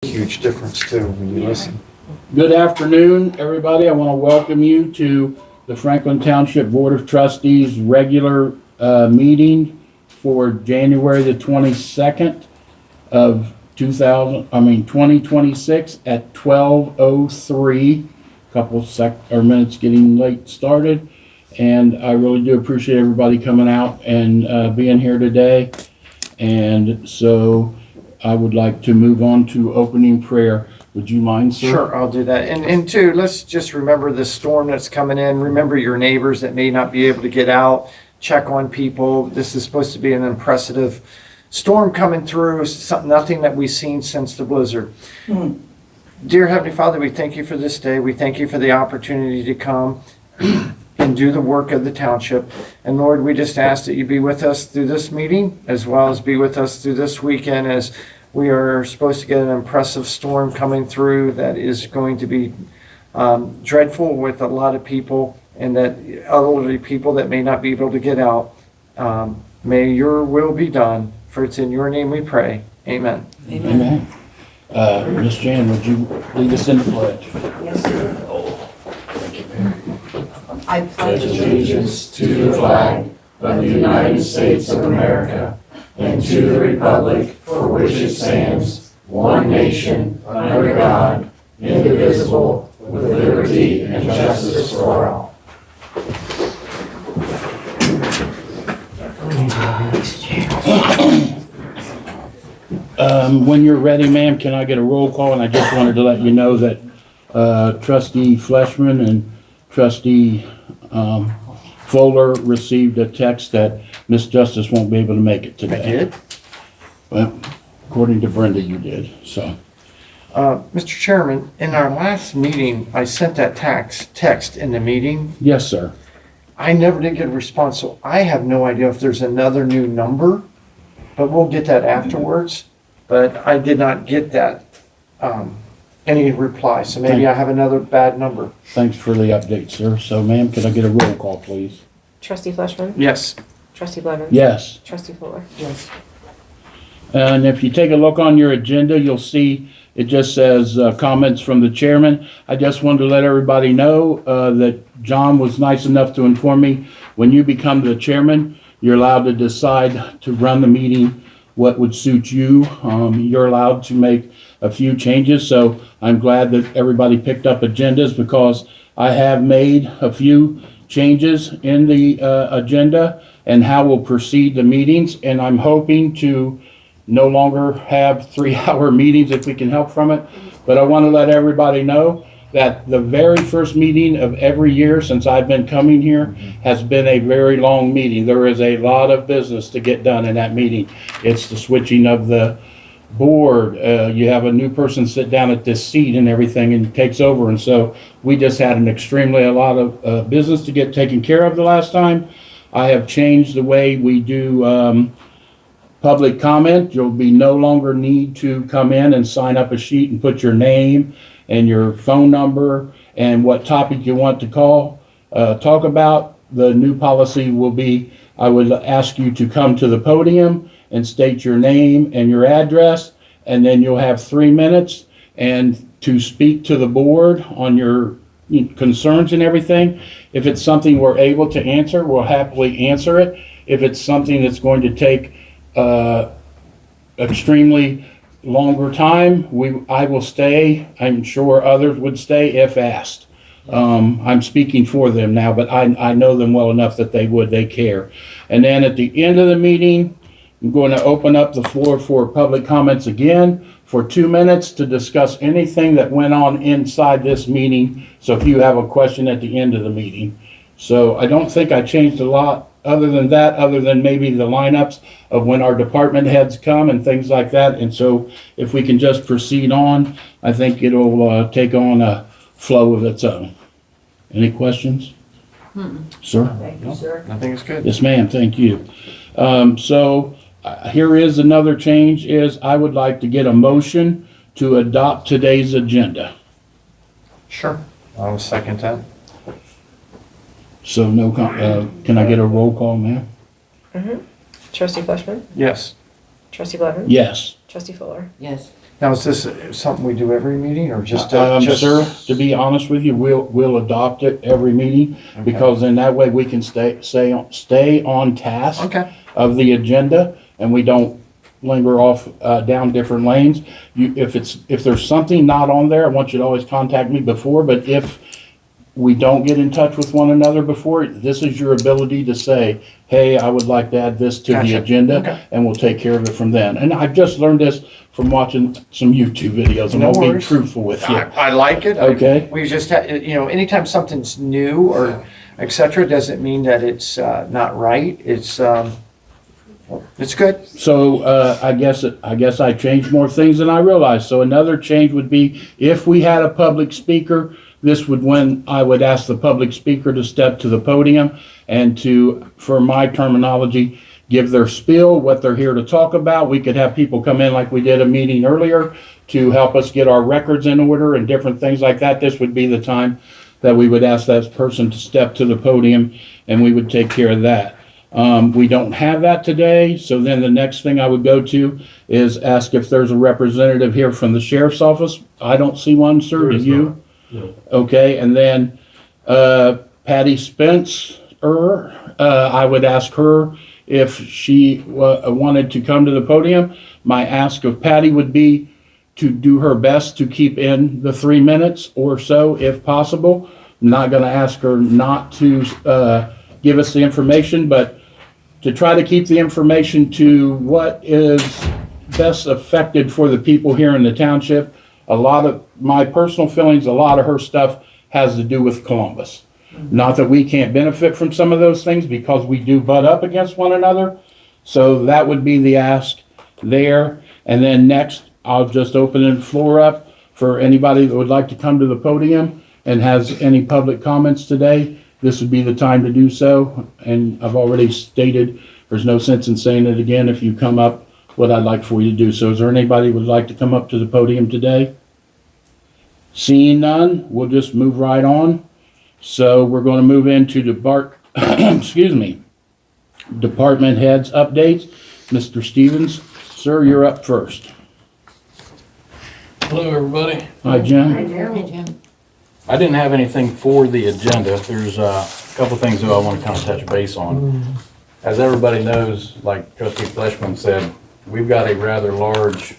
Huge difference too when you listen. Good afternoon, everybody. I want to welcome you to the Franklin Township Board of Trustees regular meeting for January the 22nd of 2026 at 12:03. Couple minutes getting late started, and I really do appreciate everybody coming out and being here today. And so I would like to move on to opening prayer. Would you mind, sir? Sure, I'll do that. And two, let's just remember the storm that's coming in. Remember your neighbors that may not be able to get out. Check on people. This is supposed to be an impressive storm coming through, nothing that we've seen since the blizzard. Dear Heavenly Father, we thank you for this day. We thank you for the opportunity to come and do the work of the township. And Lord, we just ask that you be with us through this meeting, as well as be with us through this weekend, as we are supposed to get an impressive storm coming through that is going to be dreadful with a lot of people, and that elderly people that may not be able to get out. May your will be done, for it's in your name we pray. Amen. Amen. Ms. Jan, would you lead us in the pledge? Yes, sir. I pledge allegiance to the flag of the United States of America and to the republic for which it stands, one nation, under God, indivisible, with liberty and justice for all. When you're ready, ma'am, can I get a roll call? And I just wanted to let you know that Trustee Fleshman and Trustee Fuller received a text that Miss Justice won't be able to make it today. I did. Well, according to Brenda, you did, so. Mr. Chairman, in our last meeting, I sent that text in the meeting. Yes, sir. I never did get a response, so I have no idea if there's another new number, but we'll get that afterwards. But I did not get that, any reply, so maybe I have another bad number. Thanks for the update, sir. So, ma'am, can I get a roll call, please? Trustee Fleshman. Yes. Trustee Blevins. Yes. Trustee Fuller. Yes. And if you take a look on your agenda, you'll see it just says comments from the chairman. I just wanted to let everybody know that John was nice enough to inform me when you become the chairman, you're allowed to decide to run the meeting what would suit you. You're allowed to make a few changes, so I'm glad that everybody picked up agendas because I have made a few changes in the agenda and how we'll proceed the meetings, and I'm hoping to no longer have 3-hour meetings if we can help from it. But I want to let everybody know that the very first meeting of every year since I've been coming here has been a very long meeting. There is a lot of business to get done in that meeting. It's the switching of the board. You have a new person sit down at this seat and everything and takes over. And so we just had a lot of business to get taken care of the last time. I have changed the way we do public comment. You'll be no longer need to come in and sign up a sheet and put your name and your phone number and what topic you want to talk about. The new policy will be, I would ask you to come to the podium and state your name and your address, and then you'll have 3 minutes and to speak to the board on your concerns and everything. If it's something we're able to answer, we'll happily answer it. If it's something that's going to take extremely longer time, I will stay. I'm sure others would stay if asked. I'm speaking for them now, but I know them well enough that they care. And then at the end of the meeting, I'm going to open up the floor for public comments again for 2 minutes to discuss anything that went on inside this meeting. So if you have a question at the end of the meeting. So I don't think I changed a lot other than maybe the lineups of when our department heads come and things like that. And so if we can just proceed on, I think it'll take on a flow of its own. Any questions? Sir? Thank you, sir. I think it's good. Yes, ma'am. Thank you. Here is another change is I would like to get a motion to adopt today's agenda. Sure. I'll second that. So can I get a roll call, ma'am? Trustee Fleshman. Yes. Trustee Blevins. Yes. Trustee Fuller. Yes. Now, is this something we do every meeting or just? Sir, to be honest with you, we'll adopt it every meeting, because in that way we can stay on task Okay, of the agenda, and we don't linger off, down different lanes. If there's something not on there, I want you to always contact me before, but if we don't get in touch with one another before, this is your ability to say, hey, I would like to add this to the Gotcha. agenda, Okay. and we'll take care of it from then. And I've just learned this from watching some YouTube videos, and No I'll be worries. truthful with you. I like it. Okay. We just, anytime something's new or et cetera, doesn't mean that it's not right. It's good. So, I guess I changed more things than I realized. So another change would be if we had a public speaker, this would when I would ask the public speaker to step to the podium and to, for my terminology, give their spiel, what they're here to talk about. We could have people come in like we did a meeting earlier to help us get our records in order and different things like that. This would be the time that we would ask that person to step to the podium, and we would take care of that. We don't have that today, so then the next thing I would go to is ask if there's a representative here from the sheriff's office. I don't see one, sir, do you? Okay, and then Patty Spencer, I would ask her if she wanted to come to the podium. My ask of Patty would be to do her best to keep in the 3 minutes or so if possible. I'm not gonna ask her not to give us the information, but to try to keep the information to what is best affected for the people here in the township. A lot of my personal feelings, a lot of her stuff has to do with Columbus. Not that we can't benefit from some of those things, because we do butt up against one another. So that would be the ask there. And then next, I'll just open the floor up for anybody that would like to come to the podium and has any public comments today. This would be the time to do so. And I've already stated, there's no sense in saying it again if you come up, what I'd like for you to do. So is there anybody who would like to come up to the podium today? Seeing none, we'll just move right on. So we're going to move into department heads updates. Mr. Stevens, sir, you're up first. Hello, everybody. Hi, Jim. I didn't have anything for the agenda. There's a couple things that I want to kind of touch base on. As everybody knows, like Trustee Fleshman said, we've got a rather large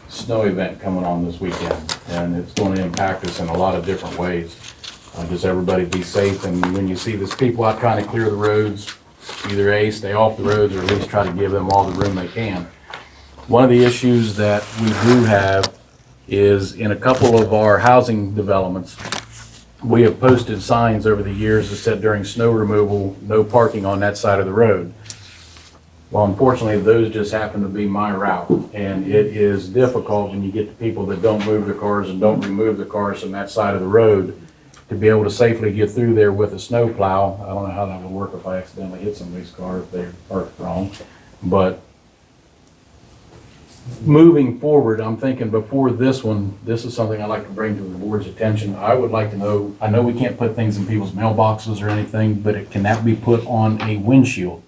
snow event coming on this weekend, and it's going to impact us in a lot of different ways. Just everybody be safe, and when you see these people out trying to clear the roads, either A, stay off the roads, or at least try to give them all the room they can. One of the issues that we do have is in a couple of our housing developments, we have posted signs over the years that said during snow removal, no parking on that side of the road. Well, unfortunately, those just happen to be my route, and it is difficult when you get to people that don't move their cars and don't remove the cars from that side of the road to be able to safely get through there with a snow plow. I don't know how that would work if I accidentally hit somebody's car if they're parked wrong, but moving forward, I'm thinking before this one, this is something I'd like to bring to the board's attention. I would like to know, I know we can't put things in people's mailboxes or anything, but can that be put on a windshield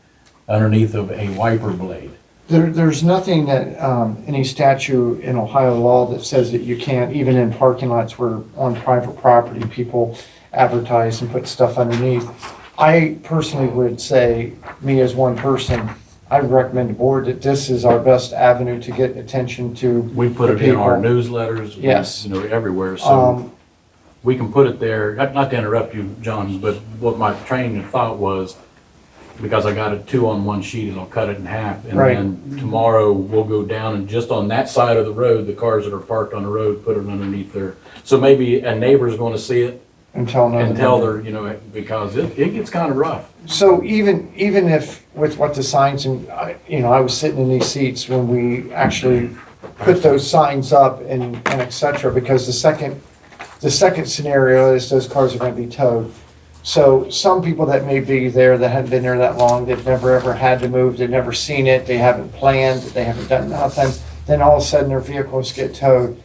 underneath of a wiper blade? There's nothing that, any statute in Ohio law that says that you can't, even in parking lots where on private property, people advertise and put stuff underneath. I personally would say, me as one person, I would recommend the board that this is our best avenue to get attention to. We put it in our newsletters, Yes. everywhere, so we can put it there. Not to interrupt you, John, but what my train of thought was, because I got it 2 on 1 sheet, and I'll cut it in half. And Right. then tomorrow we'll go down and just on that side of the road, the cars that are parked on the road, put it underneath there. So maybe a neighbor's gonna see it And tell them. and tell their, because it gets kind of rough. So even if with what the signs and, I was sitting in these seats when we actually put those signs up and et cetera, because the second scenario is those cars are gonna be towed. So some people that may be there that haven't been there that long, they've never ever had to move, they've never seen it, they haven't planned, they haven't done nothing, then all of a sudden their vehicles get towed.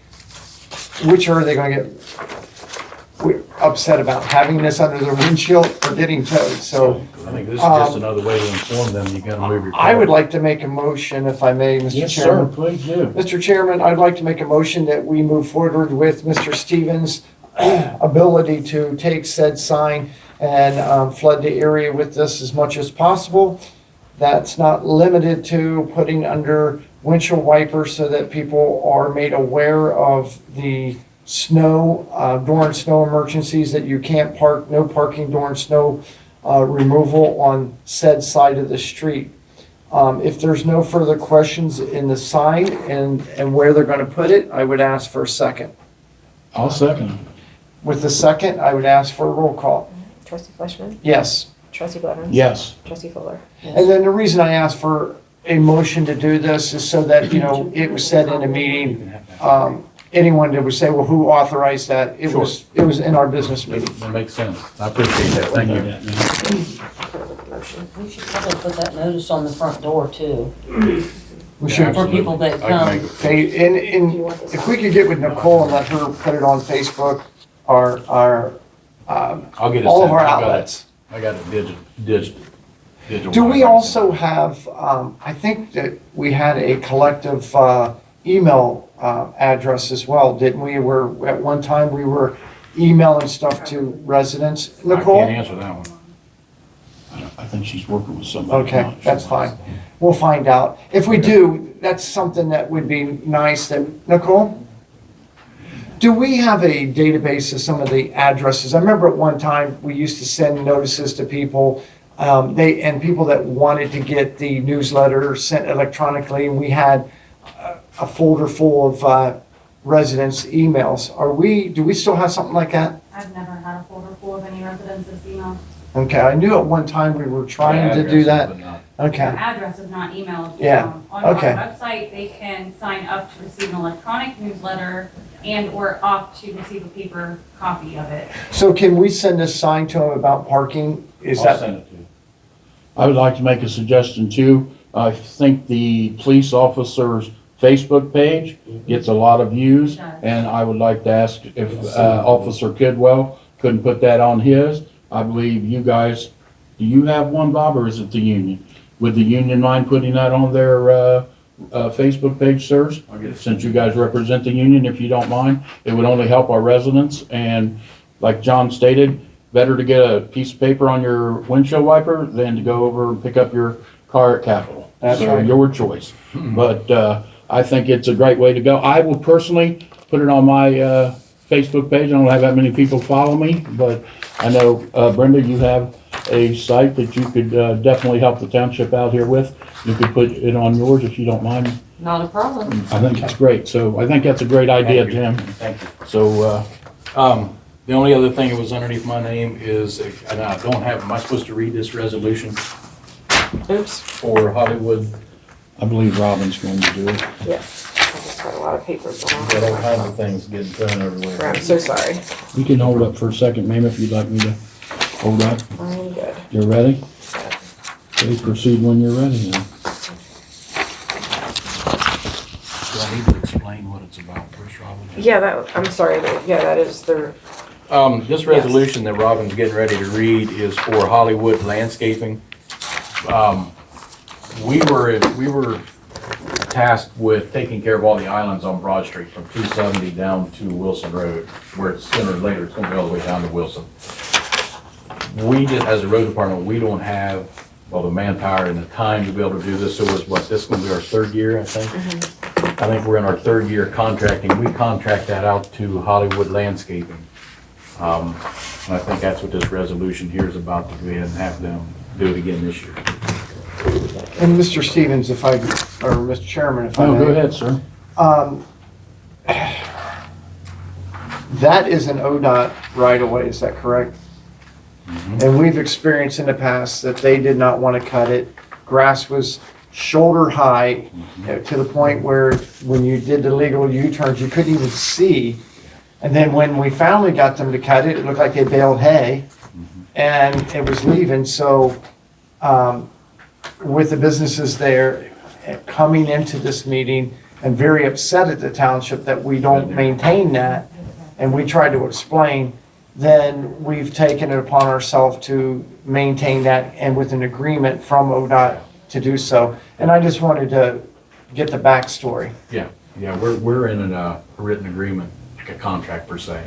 Which are they gonna get? we're upset about having this under their windshield or getting towed. So I think this is just another way to inform them, you gotta move your car. I would like to make a motion, if I may, Mr. Yes, sir, Chairman. please do. Mr. Chairman, I'd like to make a motion that we move forward with Mr. Stevens' ability to take said sign and flood the area with this as much as possible. That's not limited to putting under windshield wipers so that people are made aware of the snow, during snow emergencies, that you can't park, no parking during snow removal on said side of the street. If there's no further questions in the sign and where they're gonna put it, I would ask for a second. I'll second. With the second, I would ask for a roll call. Trustee Fleshman. Yes. Trustee Blevins. Yes. Trustee Fuller. And then the reason I asked for a motion to do this is so that, it was said in a meeting, anyone that would say, well, who authorized that? It was in our business meeting. That makes sense. I appreciate that. Thank you. Motion. We should probably put that notice on the front door too, We should, for people that I can make come. it. okay, and if we could get with Nicole and let her put it on Facebook, our, I'll get it all of sent. our I got it. outlets. I got it digital. Do we also have, I think that we had a collective email address as well, didn't we? Where at one time we were emailing stuff to residents. I Nicole? can't answer that one. I think she's working with somebody. Okay, that's fine. We'll find out. If we do, that's something that would be nice that, Nicole? Do we have a database of some of the addresses? I remember at one time, we used to send notices to people, and people that wanted to get the newsletter sent electronically, and we had a folder full of residents' emails. Do we still have something like that? I've never had a folder full of any residents' emails. Okay, I knew at one time we were trying to do that. But Okay, Their address is not emailed. Yeah, On our okay. website, they can sign up to receive an electronic newsletter and/or opt to receive a paper copy of it. so can we send a sign to them about parking? Is I'll that? send it to you. I would like to make a suggestion too. I think the police officer's Facebook page gets a lot of views, and I would like to ask if Officer Kidwell couldn't put that on his. I believe you guys, do you have one, Bob, or is it the union? Would the union mind putting that on their Facebook page, sirs? I'll get it. Since you guys represent the union, if you don't mind, it would only help our residents, and like John stated, better to get a piece of paper on your windshield wiper than to go over and pick up your car at Capitol. That's So right. your choice. But I think it's a great way to go. I will personally put it on my Facebook page. I don't have that many people follow me, but I know, Brenda, you have a site that you could definitely help the township out here with. You could put it on yours if you don't mind. Not a problem. I think it's great. So I think that's a great idea, Thank you. Jim. Thank you. So, The only other thing that was underneath my name is, and I don't have, am I supposed to read this resolution Oops. for Hollywood? I believe Robin's going to do it. Yes. I just got a lot of papers on. Got all kinds of things getting thrown everywhere. I'm so sorry. You can hold up for a second, ma'am, if you'd like me to hold up. I'm good. You're ready? Okay, proceed when you're ready. then. Do I need to explain what it's about first, Robin? Yeah, I'm sorry, that is their, This resolution that Robin's getting ready to read is for Hollywood Landscaping. We were tasked with taking care of all the islands on Broad Street from 270 down to Wilson Road, where it's sooner or later, it's gonna be all the way down to Wilson. We just, as a road department, we don't have, well, the manpower and the time to be able to do this, so this is gonna be our third year, I think. I think we're in our third year contracting. We contract that out to Hollywood Landscaping. And I think that's what this resolution here is about, to go ahead and have them do it again this year. And Mr. Stevens, if I, or Mr. Chairman, if I No, may. go ahead, sir. That is an ODOT right of way, is that correct? And we've experienced in the past that they did not want to cut it. Grass was shoulder high, to the point where when you did the legal U-turns, you couldn't even see. And then when we finally got them to cut it, it looked like they baled hay and it was leaving. So, with the businesses there coming into this meeting and very upset at the township that we don't maintain that, and we tried to explain then we've taken it upon ourselves to maintain that and with an agreement from ODOT to do so. And I just wanted to get the backstory. Yeah, we're in a written agreement, like a contract per se,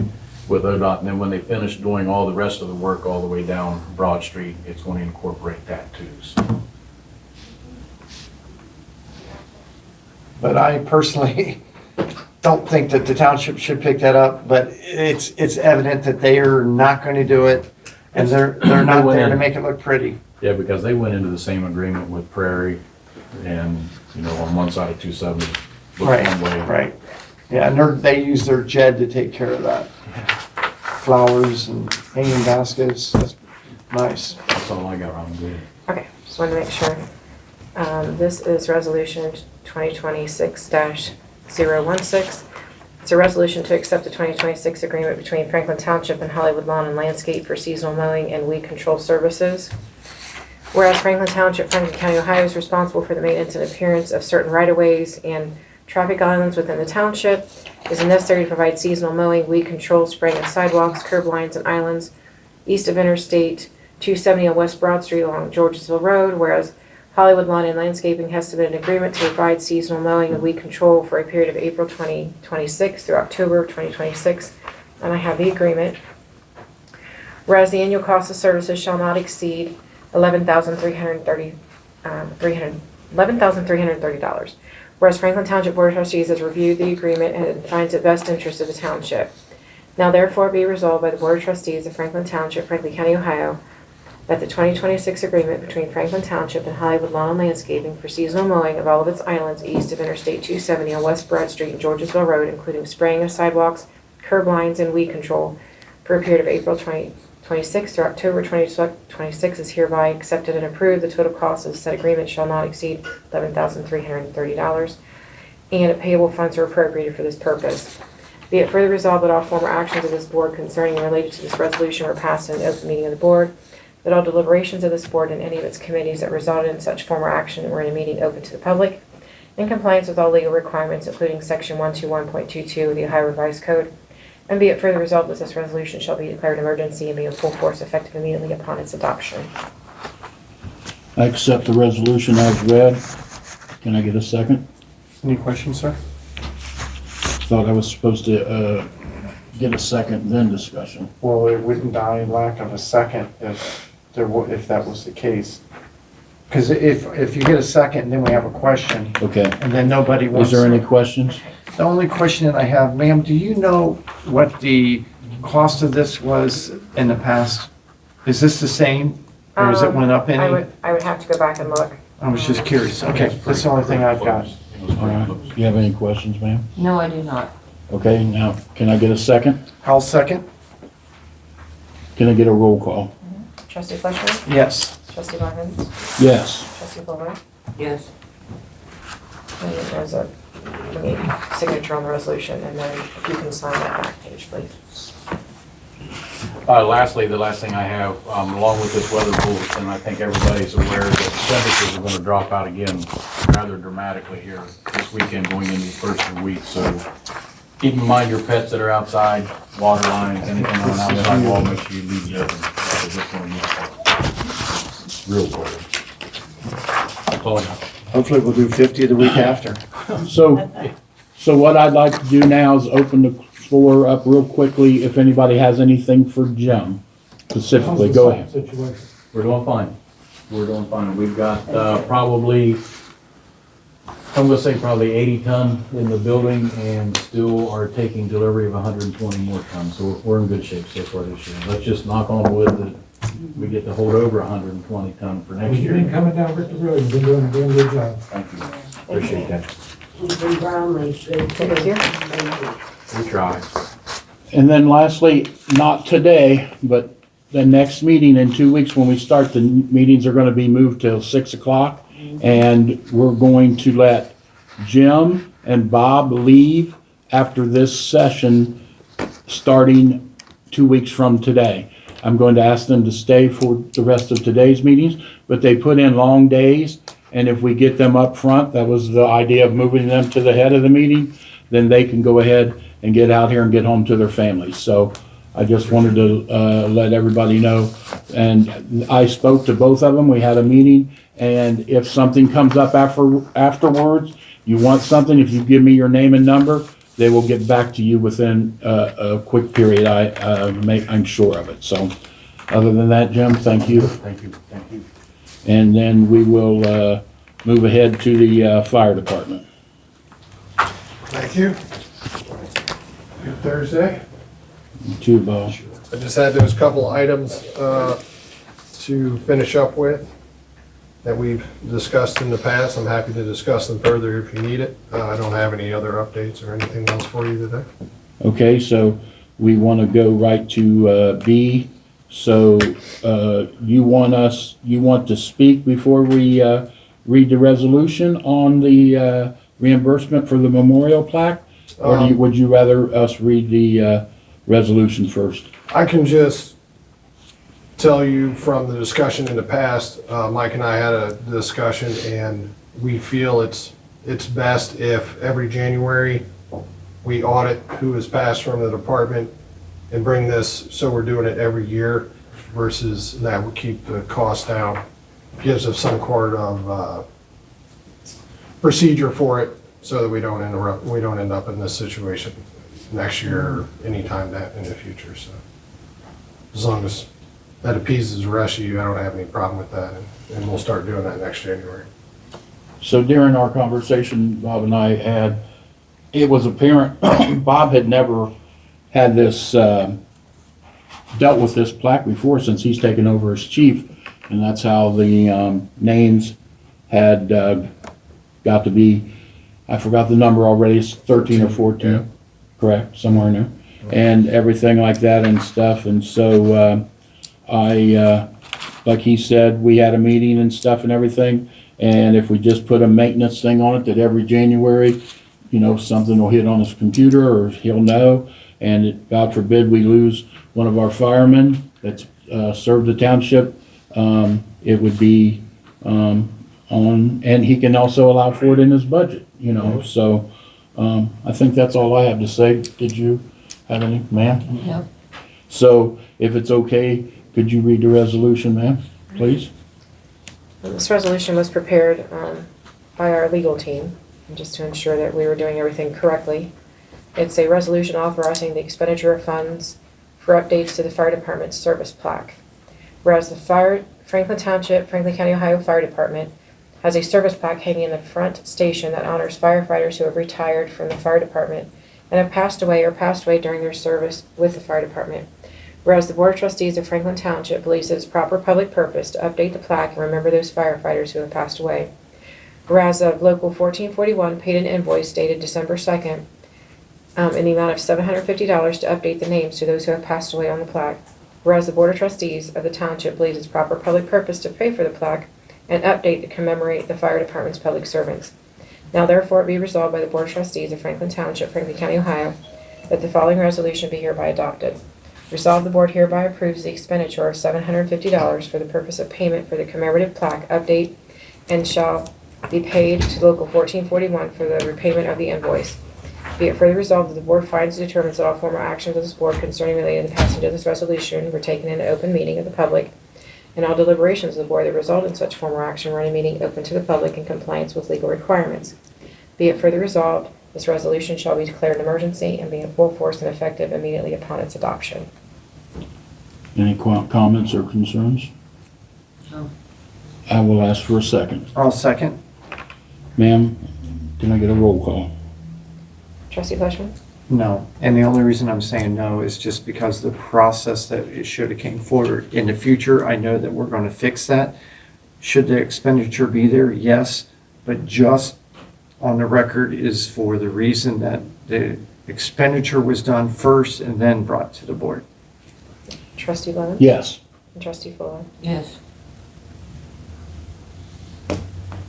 with ODOT, and then when they finish doing all the rest of the work all the way down Broad Street, it's going to incorporate that too, so. But I personally don't think that the township should pick that up, but it's evident that they are not going to do it, and they're not there to make it look pretty. Yeah, because they went into the same agreement with Prairie and, you know, on one side of 270, looked Right, one way. right. Yeah, and they use their JED to take care of that. Flowers and hanging baskets, that's nice. That's all I got, Ron. Good. Okay, just wanted to make sure. This is resolution 2026-016. It's a resolution to accept the 2026 agreement between Franklin Township and Hollywood Lawn and Landscape for seasonal mowing and weed control services. Whereas Franklin Township, Franklin County, Ohio is responsible for the maintenance and appearance of certain right-of-ways and traffic islands within the township, it is necessary to provide seasonal mowing, weed control, spraying of sidewalks, curb lines, and islands east of Interstate 270 on West Broad Street along Georgesville Road, whereas Hollywood Lawn and Landscaping has submitted an agreement to provide seasonal mowing and weed control for a period of April 2026 through October 2026, and I have the agreement. Whereas the annual cost of services shall not exceed $11,330. Whereas Franklin Township Board of Trustees has reviewed the agreement and finds it best interest of the township. Now therefore be resolved by the Board of Trustees of Franklin Township, Franklin County, Ohio, that the 2026 agreement between Franklin Township and Hollywood Lawn and Landscaping for seasonal mowing of all of its islands east of Interstate 270 on West Broad Street and Georgesville Road, including spraying of sidewalks, curb lines, and weed control for a period of April 2026 through October 2026 is hereby accepted and approved. The total cost of said agreement shall not exceed $11,330, and payable funds are appropriated for this purpose. Be it further resolved that all former actions of this board concerning and related to this resolution were passed in an open meeting of the board, that all deliberations of this board and any of its committees that resulted in such former action were in a meeting open to the public, in compliance with all legal requirements, including Section 121.22 of the Ohio Revised Code, and be it further resolved that this resolution shall be declared an emergency and be in full force effective immediately upon its adoption. I accept the resolution as read. Can I get a second? Any questions, sir? Thought I was supposed to get a second, then discussion. Well, it wouldn't die in lack of a second if that was the case. Because if you get a second, then we have a question, Okay. and then nobody Is wants. there any questions? The only question that I have, ma'am, do you know what the cost of this was in the past? Is this the same, or has it went up any? I would have to go back and look. I was just curious. Okay, that's the only thing I've got. All right. Do you have any questions, ma'am? No, I do not. Okay, now, can I get a second? I'll second. Can I get a roll call? Trustee Fleshman? Yes. Trustee Barkins? Yes. Trustee Bowler? Yes. And then there's a signature on the resolution, and then if you can sign that back page, please. Lastly, the last thing I have, along with this weather bulletin, I think everybody's aware that temperatures are going to drop out again rather dramatically here this weekend going into the first of the week. So keep in mind your pets that are outside, water lines, anything on an outside wall, make sure you leave it open. Because it's going to get real cold. That's all I got. Hopefully we'll do 50 the week after. So what I'd like to do now is open the floor up real quickly if anybody has anything for Jim specifically. Go ahead. We're doing fine. We're doing fine. We've got probably, I'm gonna say probably 80 ton in the building and still are taking delivery of 120 more tons. So we're in good shape so far this year. Let's just knock on wood that we get to hold over 120 ton for next You've been year. coming down Brick Road, you've been doing a damn good job. Thank you. Appreciate that. Thank you. We try. And then lastly, not today, but the next meeting in 2 weeks when we start, the meetings are gonna be moved till 6 o'clock. And we're going to let Jim and Bob leave after this session, starting 2 weeks from today. I'm going to ask them to stay for the rest of today's meetings, but they put in long days. And if we get them up front, that was the idea of moving them to the head of the meeting, then they can go ahead and get out here and get home to their families. So I just wanted to, let everybody know. And I spoke to both of them, we had a meeting, and if something comes up afterwards, you want something, if you give me your name and number, they will get back to you within a quick period. I'm sure of it. So, other than that, Jim, thank you. Thank you. And then we will move ahead to the fire department. Thank you. Good Thursday. Too, Bo. I just had those couple items to finish up with that we've discussed in the past. I'm happy to discuss them further if you need it. I don't have any other updates or anything else for you today. Okay, so we want to go right to B. So you want to speak before we read the resolution on the reimbursement for the memorial plaque? Or would you rather us read the resolution first? I can just tell you from the discussion in the past, Mike and I had a discussion, and we feel it's best if every January we audit who has passed from the department and bring this, so we're doing it every year versus that would keep the cost down. Gives us some sort of procedure for it so that we don't end up in this situation next year or anytime that in the future. So as long as that appeases the rest of you, I don't have any problem with that, and we'll start doing that next January. So during our conversation Bob and I had, it was apparent Bob had never had this, dealt with this plaque before since he's taken over as chief. And that's how the names had got to be, I forgot the number already, it's 13 or 14, Yeah. correct, somewhere in there. And everything like that and stuff. And so like he said, we had a meeting and stuff and everything. And if we just put a maintenance thing on it, that every January, something will hit on his computer or he'll know. And God forbid we lose one of our firemen that's served the township, it would be on, and he can also allow for it in his budget, So I think that's all I have to say. Did you have any, ma'am? No. So if it's okay, could you read the resolution, ma'am, please? This resolution was prepared by our legal team, just to ensure that we were doing everything correctly. It's a resolution authorizing the expenditure of funds for updates to the fire department's service plaque. Whereas the Franklin Township, Franklin County, Ohio Fire Department has a service plaque hanging in the front station that honors firefighters who have retired from the fire department and have passed away during their service with the fire department. Whereas the Board of Trustees of Franklin Township believes it is proper public purpose to update the plaque and remember those firefighters who have passed away. Whereas of Local 1441 paid an invoice dated December 2nd in the amount of $750 to update the names to those who have passed away on the plaque. Whereas the Board of Trustees of the Township believes it's proper public purpose to pay for the plaque and update to commemorate the fire department's public servants. Now therefore it be resolved by the Board of Trustees of Franklin Township, Franklin County, Ohio, that the following resolution be hereby adopted. Resolved, the board hereby approves the expenditure of $750 for the purpose of payment for the commemorative plaque update and shall be paid to Local 1441 for the repayment of the invoice. Be it further resolved that the board finds and determines that all formal actions of this board concerning related to the passage of this resolution were taken in an open meeting of the public, and all deliberations of the board that result in such formal action were in a meeting open to the public in compliance with legal requirements. Be it further resolved, this resolution shall be declared an emergency and be in full force and effective immediately upon its adoption. Any comments or concerns? No. I will ask for a second. I'll second. Ma'am, can I get a roll call? Trustee Fleshman? No. And the only reason I'm saying no is just because the process that it should have came forward. In the future, I know that we're going to fix that. Should the expenditure be there? Yes. But just on the record is for the reason that the expenditure was done first and then brought to the board. Trustee Lennon? Yes. And Trustee Fuller? Yes.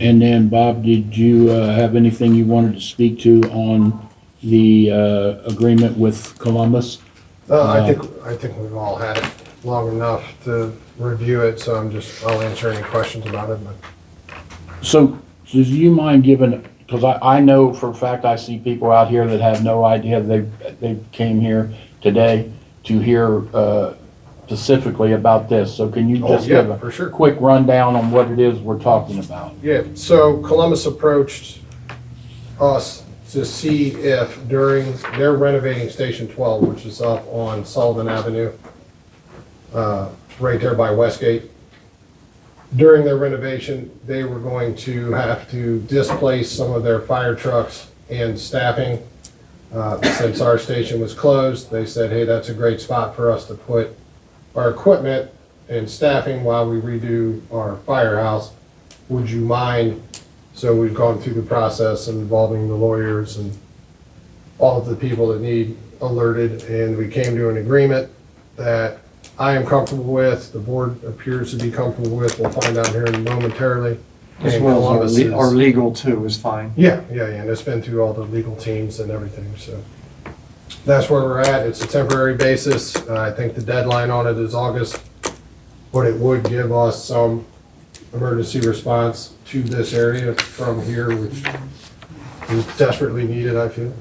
And then, Bob, did you have anything you wanted to speak to on the agreement with Columbus? I think we've all had it long enough to review it, so I'll answer any questions about it. But So, do you mind giving, because I know for a fact I see people out here that have no idea they came here today. to hear specifically about this. So can you Oh, just give yeah, a for sure. quick rundown on what it is we're talking about? Yeah, so Columbus approached us to see if they're renovating Station 12, which is up on Sullivan Avenue, right there by Westgate. During their renovation, they were going to have to displace some of their fire trucks and staffing. Since our station was closed, they said, hey, that's a great spot for us to put our equipment and staffing while we redo our firehouse. Would you mind? So we've gone through the process involving the lawyers and all of the people that need alerted, and we came to an agreement that I am comfortable with, the board appears to be comfortable with, we'll find out here momentarily. As And well Columbus as our is- legal too is fine. Yeah, and it's been through all the legal teams and everything, so. That's where we're at, it's a temporary basis, I think the deadline on it is August, but it would give us some emergency response to this area from here, which is desperately needed, I feel.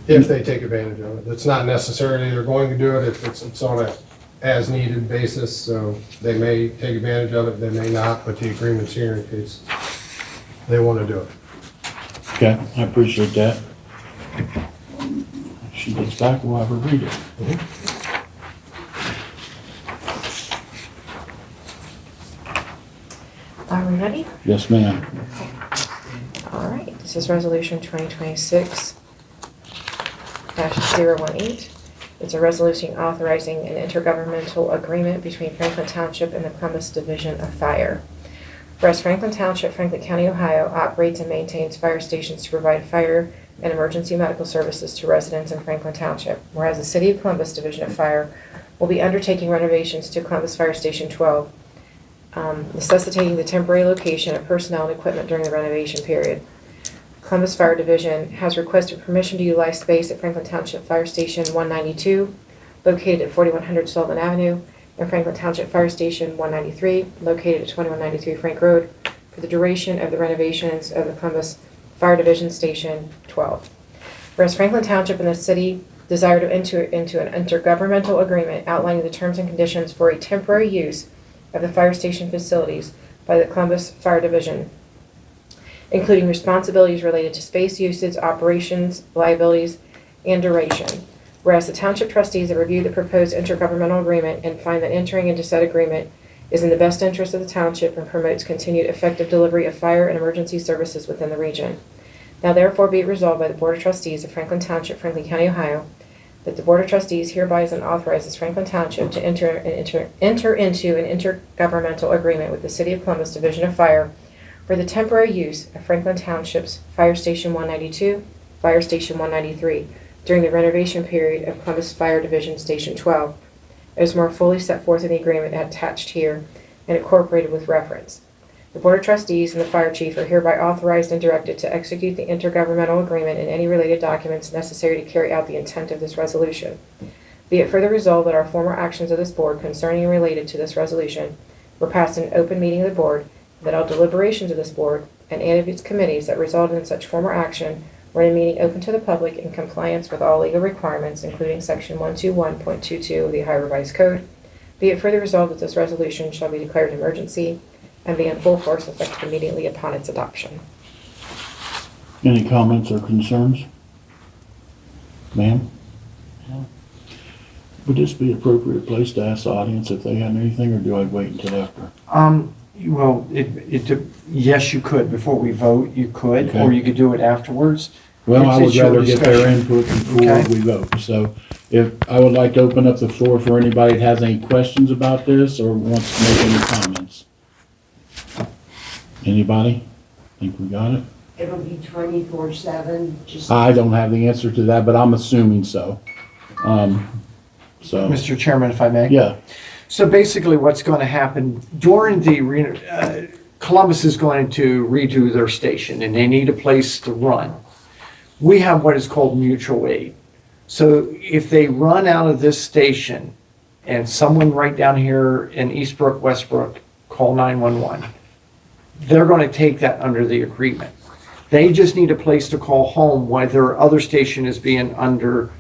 If they take advantage of it, it's not necessarily they're going to do it, it's on a as-needed basis, so they may take advantage of it, they may not, but the agreement's here in case they want to do it. Okay, I appreciate that. If she gets back, we'll have her read it. Are we ready? Yes, ma'am. All right, this is Resolution 2026-018. It's a resolution authorizing an intergovernmental agreement between Franklin Township and the Columbus Division of Fire. Whereas Franklin Township, Franklin County, Ohio operates and maintains fire stations to provide fire and emergency medical services to residents in Franklin Township. Whereas the City of Columbus Division of Fire will be undertaking renovations to Columbus Fire Station 12, necessitating the temporary location of personnel and equipment during the renovation period. Columbus Fire Division has requested permission to utilize space at Franklin Township Fire Station 192, located at 4100 Sullivan Avenue, and Franklin Township Fire Station 193, located at 2193 Frank Road, for the duration of the renovations of the Columbus Fire Division Station 12. Whereas Franklin Township and the city desire to enter into an intergovernmental agreement outlining the terms and conditions for a temporary use of the fire station facilities by the Columbus Fire Division, including responsibilities related to space usage, operations, liabilities, and duration. Whereas the Township trustees have reviewed the proposed intergovernmental agreement and find that entering into said agreement is in the best interest of the Township and promotes continued effective delivery of fire and emergency services within the region. Now therefore be it resolved by the Board of Trustees of Franklin Township, Franklin County, Ohio, that the Board of Trustees hereby and authorizes Franklin Township to enter into an intergovernmental agreement with the City of Columbus Division of Fire for the temporary use of Franklin Township's Fire Station 192, Fire Station 193, during the renovation period of Columbus Fire Division Station 12, as more fully set forth in the agreement attached here and incorporated with reference. The Board of Trustees and the Fire Chief are hereby authorized and directed to execute the intergovernmental agreement and any related documents necessary to carry out the intent of this resolution. Be it further resolved that our former actions of this Board concerning and related to this resolution were passed in an open meeting of the Board, that all deliberations of this Board and any of its committees that resulted in such former action were in a meeting open to the public in compliance with all legal requirements, including Section 121.22 of the Ohio Revised Code. Be it further resolved that this resolution shall be declared an emergency and be in full force effective immediately upon its adoption. Any comments or concerns? Ma'am? Would this be an appropriate place to ask the audience if they have anything, or do I wait until after? Well, yes, you could. Before we vote, you could, Okay. or you could do it afterwards. Well, I would It's your rather get their discussion. input before Okay. we vote. So if, I would like to open up the floor for anybody that has any questions about this or wants to make any comments. Anybody? Think we got it? It'll be 24/7, just. I don't have the answer to that, but I'm assuming so. So, Mr. Chairman, if I may? yeah, So basically, what's going to happen during the Columbus is going to redo their station, and they need a place to run. We have what is called mutual aid. So if they run out of this station, and someone right down here in Eastbrook, Westbrook, call 911, they're going to take that under the agreement. They just need a place to call home while their other station is being under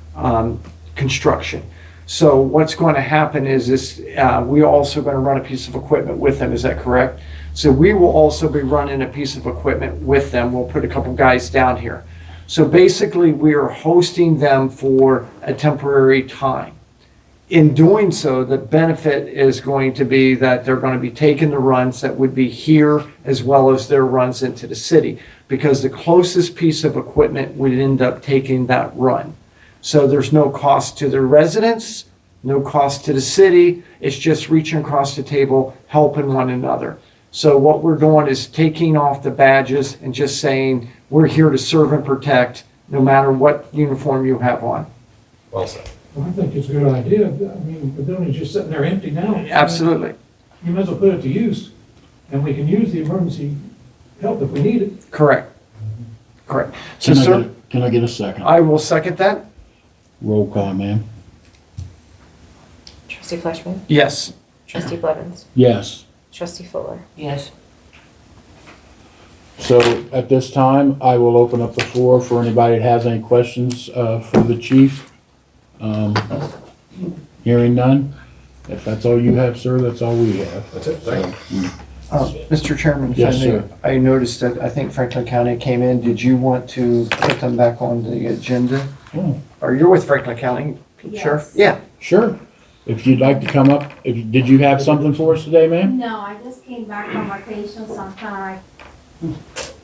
construction. So what's going to happen is we also going to run a piece of equipment with them. Is that correct? So we will also be running a piece of equipment with them. We'll put a couple guys down here. So basically, we are hosting them for a temporary time. In doing so, the benefit is going to be that they're going to be taking the runs that would be here as well as their runs into the city, because the closest piece of equipment would end up taking that run. So there's no cost to the residents, no cost to the city. It's just reaching across the table, helping one another. So what we're doing is taking off the badges and just saying, we're here to serve and protect, no matter what uniform you have on. Well said. Well, I think it's a good idea. I mean, the building's just sitting there empty now. Absolutely. You might as well put it to use, and we can use the emergency help if we need it. Correct. Correct. So, sir, Can I get a second? I will second that. Roll call, ma'am. Trustee Fleshman. Yes. Trustee Blevins. Yes. Trustee Fuller. Yes. So at this time, I will open up the floor for anybody that has any questions for the chief. Hearing none. If that's all you have, sir, that's all we have. That's it, thank you. Mr. Chairman, if I Yes, may, sir. I noticed that I think Franklin County came in. Did you want to put them back on the agenda? Oh, Or you're with Franklin County? Sure. Yes. Yeah. sure. If you'd like to come up, did you have something for us today, ma'am? No, I just came back from vacation, so I'm trying to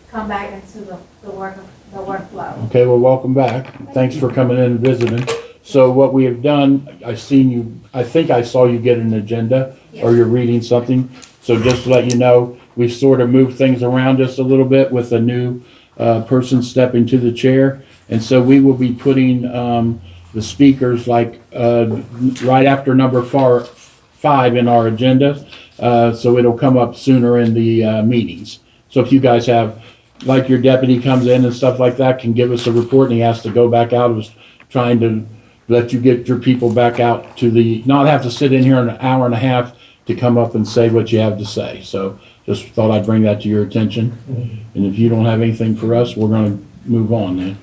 come back into the workflow. Okay, well, welcome back. Thanks for coming in and visiting. So what we have done, I think I saw you get an agenda, or you're reading something. So just to let you know, we've sort of moved things around just a little bit with a new person stepping to the chair. And so we will be putting the speakers like right after number 5 in our agenda. So it'll come up sooner in the meetings. So if you guys have, like your deputy comes in and stuff like that, can give us a report and he has to go back out. I was trying to let you get your people back out to not have to sit in here an hour and a half to come up and say what you have to say. So just thought I'd bring that to your attention. And if you don't have anything for us, we're gonna move on then.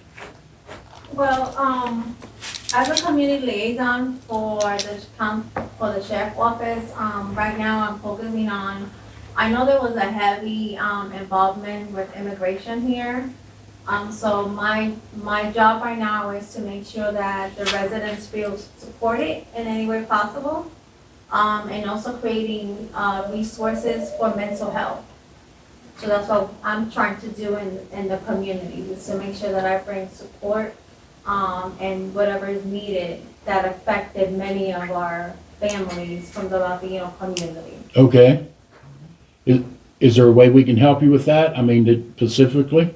Well, as a community liaison for the sheriff office, right now I'm focusing on, I know there was a heavy involvement with immigration here. So my job right now is to make sure that the residents feel supported in any way possible. And also creating resources for mental health. So that's what I'm trying to do in the community, is to make sure that I bring support and whatever is needed that affected many of our families from the Latino community. Okay. Is there a way we can help you with that? I mean, specifically?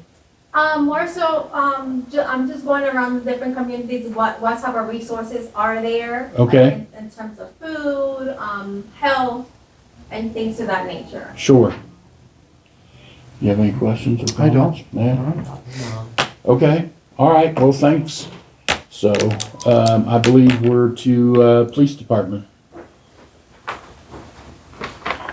More so, I'm just going around the different communities, what type of resources are there? Okay. In terms of food, health, and things of that nature. Sure. You have any questions or I don't. comments? Ma'am? Okay, all right, well, thanks. So, I believe we're to, police department.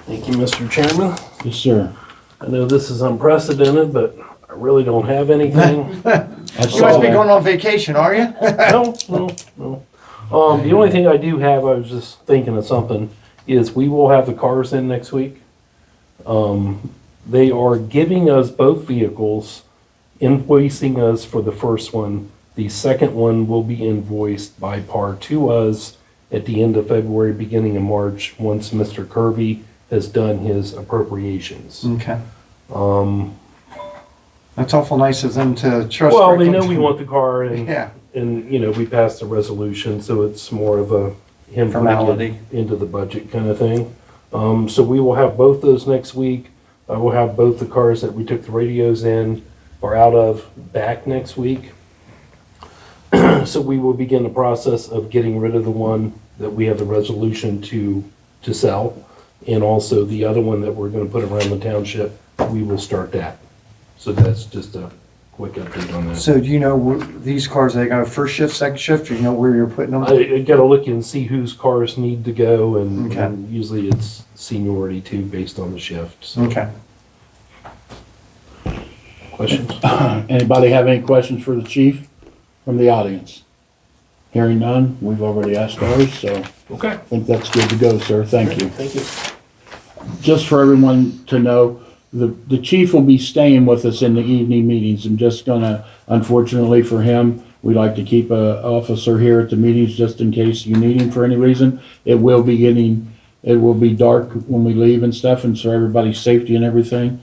Thank you, Mr. Chairman. Yes, sir. I know this is unprecedented, but I really don't have anything. I You saw must be that. going on vacation, are you? No. The only thing I do have, I was just thinking of something, is we will have the cars in next week. They are giving us both vehicles, invoicing us for the first one. The second one will be invoiced by par to us at the end of February, beginning of March, once Mr. Kirby has done his appropriations. Okay. That's awful nice of them to trust. Well, they Franklin. know we want the car and, Yeah. we passed the resolution, so it's more of a him putting Formality. it into the budget kind of thing. So we will have both those next week. I will have both the cars that we took the radios in or out of back next week. So we will begin the process of getting rid of the one that we have the resolution to sell. And also the other one that we're gonna put around the township, we will start that. So that's just a quick update on that. So do you know these cars, are they go first shift, second shift? Do you know where you're putting them? I gotta look and see whose cars need to go, and Okay. and usually it's seniority too, based on the shift. So, Okay. questions? Anybody have any questions for the chief from the audience? Hearing none, we've already asked ours, so Okay. I think that's good to go, sir. Thank you. Thank you. Just for everyone to know, the chief will be staying with us in the evening meetings. I'm just gonna, unfortunately for him, we like to keep a officer here at the meetings just in case you need him for any reason. It will be dark when we leave and stuff, and so everybody's safety and everything,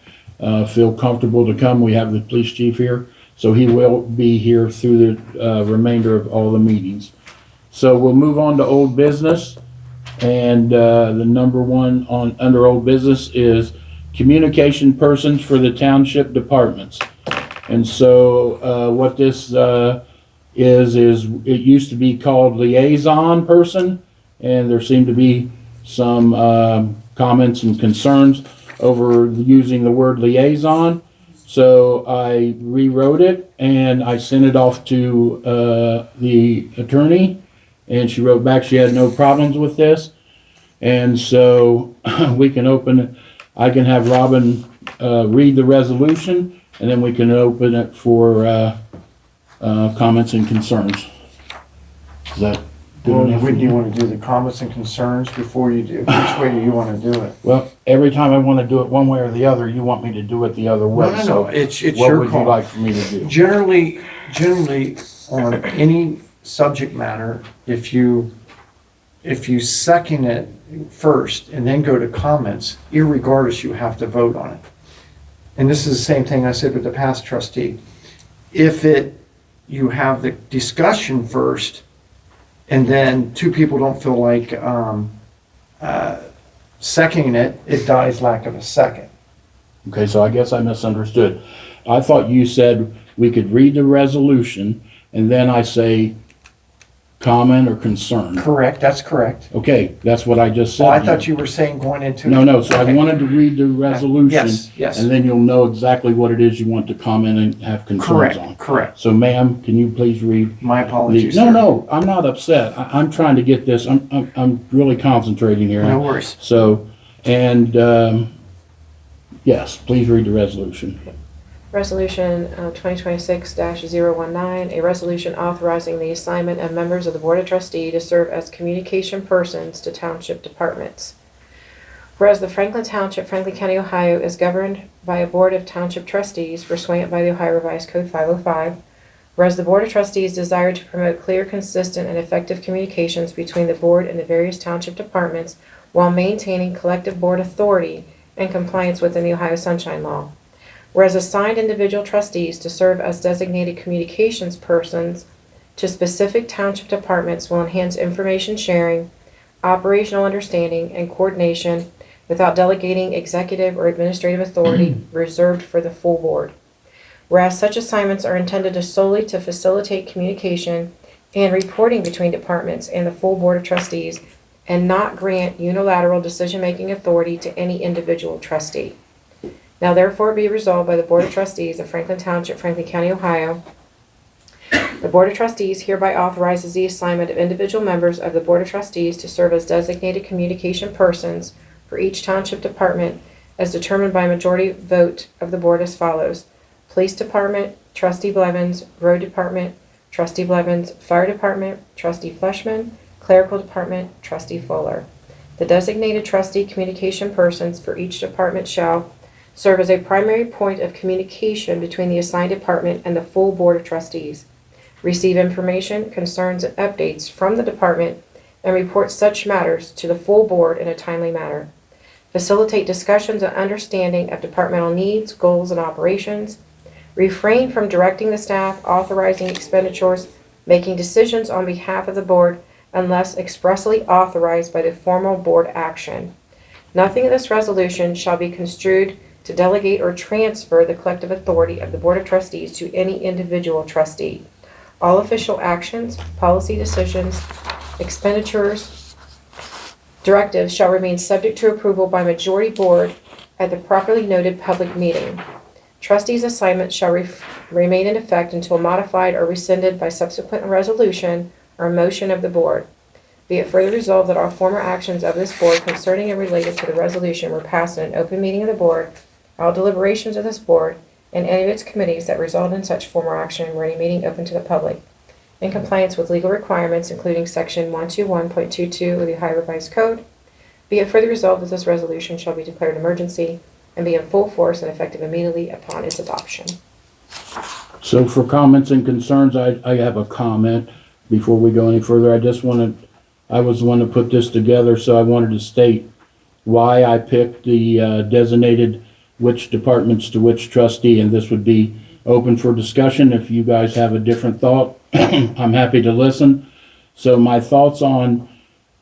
feel comfortable to come. We have the police chief here, so he will be here through the, remainder of all the meetings. So we'll move on to old business. And the number one under old business is communication persons for the township departments. And so what this is it used to be called liaison person, and there seemed to be some comments and concerns over using the word liaison. So I rewrote it and I sent it off to the attorney. And she wrote back she had no problems with this. And so we can I can have Robin read the resolution, and then we can open it for comments and concerns. Is that good Well, enough? when do you want to do the comments and concerns before you do? Which way do you want to do it? Well, every time I want to do it one way or the other, you want me to do it the other way. No, So it's what your would you call. like for me to do? Generally, on any subject matter, if you second it first and then go to comments, irregardless, you have to vote on it. And this is the same thing I said with the past trustee. If you have the discussion first, and then two people don't feel like seconding it, it dies lack of a second. Okay, so I guess I misunderstood. I thought you said we could read the resolution, and then I say comment or concern. Correct, that's correct. Okay, that's what I just said. Oh, I thought you were saying going into. No, so I Okay. wanted to read the resolution. Yes. And then you'll know exactly what it is you want to comment and have concerns on. Correct. So ma'am, can you please read? My apologies, No, sir. no, I'm not upset. I'm trying to get this, I'm really concentrating here. No worries. So, and, yes, please read the resolution. Resolution 2026-019, a resolution authorizing the assignment of members of the Board of Trustee to serve as communication persons to township departments. Whereas the Franklin Township, Franklin County, Ohio is governed by a Board of Township Trustees pursuant by the Ohio Revised Code 505. Whereas the Board of Trustees desire to promote clear, consistent, and effective communications between the Board and the various township departments while maintaining collective board authority and compliance within the Ohio Sunshine Law. Whereas assigned individual trustees to serve as designated communications persons to specific township departments will enhance information sharing, operational understanding, and coordination without delegating executive or administrative authority reserved for the full board. Whereas such assignments are intended solely to facilitate communication and reporting between departments and the full Board of Trustees and not grant unilateral decision-making authority to any individual trustee. Now therefore be resolved by the Board of Trustees of Franklin Township, Franklin County, Ohio. The Board of Trustees hereby authorizes the assignment of individual members of the Board of Trustees to serve as designated communication persons for each township department as determined by majority vote of the Board as follows. Police Department, Trustee Blevins. Road Department, Trustee Blevins. Fire Department, Trustee Fleshman. Clerical Department, Trustee Fuller. The designated trustee communication persons for each department shall serve as a primary point of communication between the assigned department and the full Board of Trustees, receive information, concerns, and updates from the department, and report such matters to the full board in a timely manner, facilitate discussions and understanding of departmental needs, goals, and operations, refrain from directing the staff, authorizing expenditures, making decisions on behalf of the board unless expressly authorized by the formal board action. Nothing in this resolution shall be construed to delegate or transfer the collective authority of the Board of Trustees to any individual trustee. All official actions, policy decisions, expenditures, directives shall remain subject to approval by majority board at the properly noted public meeting. Trustees' assignments shall remain in effect until modified or rescinded by subsequent resolution or motion of the board. Be it further resolved that all former actions of this board concerning and related to the resolution were passed in an open meeting of the board. All deliberations of this board and any of its committees that result in such former action were in a meeting open to the public. in compliance with legal requirements, including Section 121.22 of the Ohio Revised Code. Be it further resolved that this resolution shall be declared an emergency and be in full force and effective immediately upon its adoption. So for comments and concerns, I have a comment before we go any further. I was the one that put this together, so I wanted to state why I picked the designated which departments to which trustee, and this would be open for discussion. If you guys have a different thought, I'm happy to listen. So my thoughts on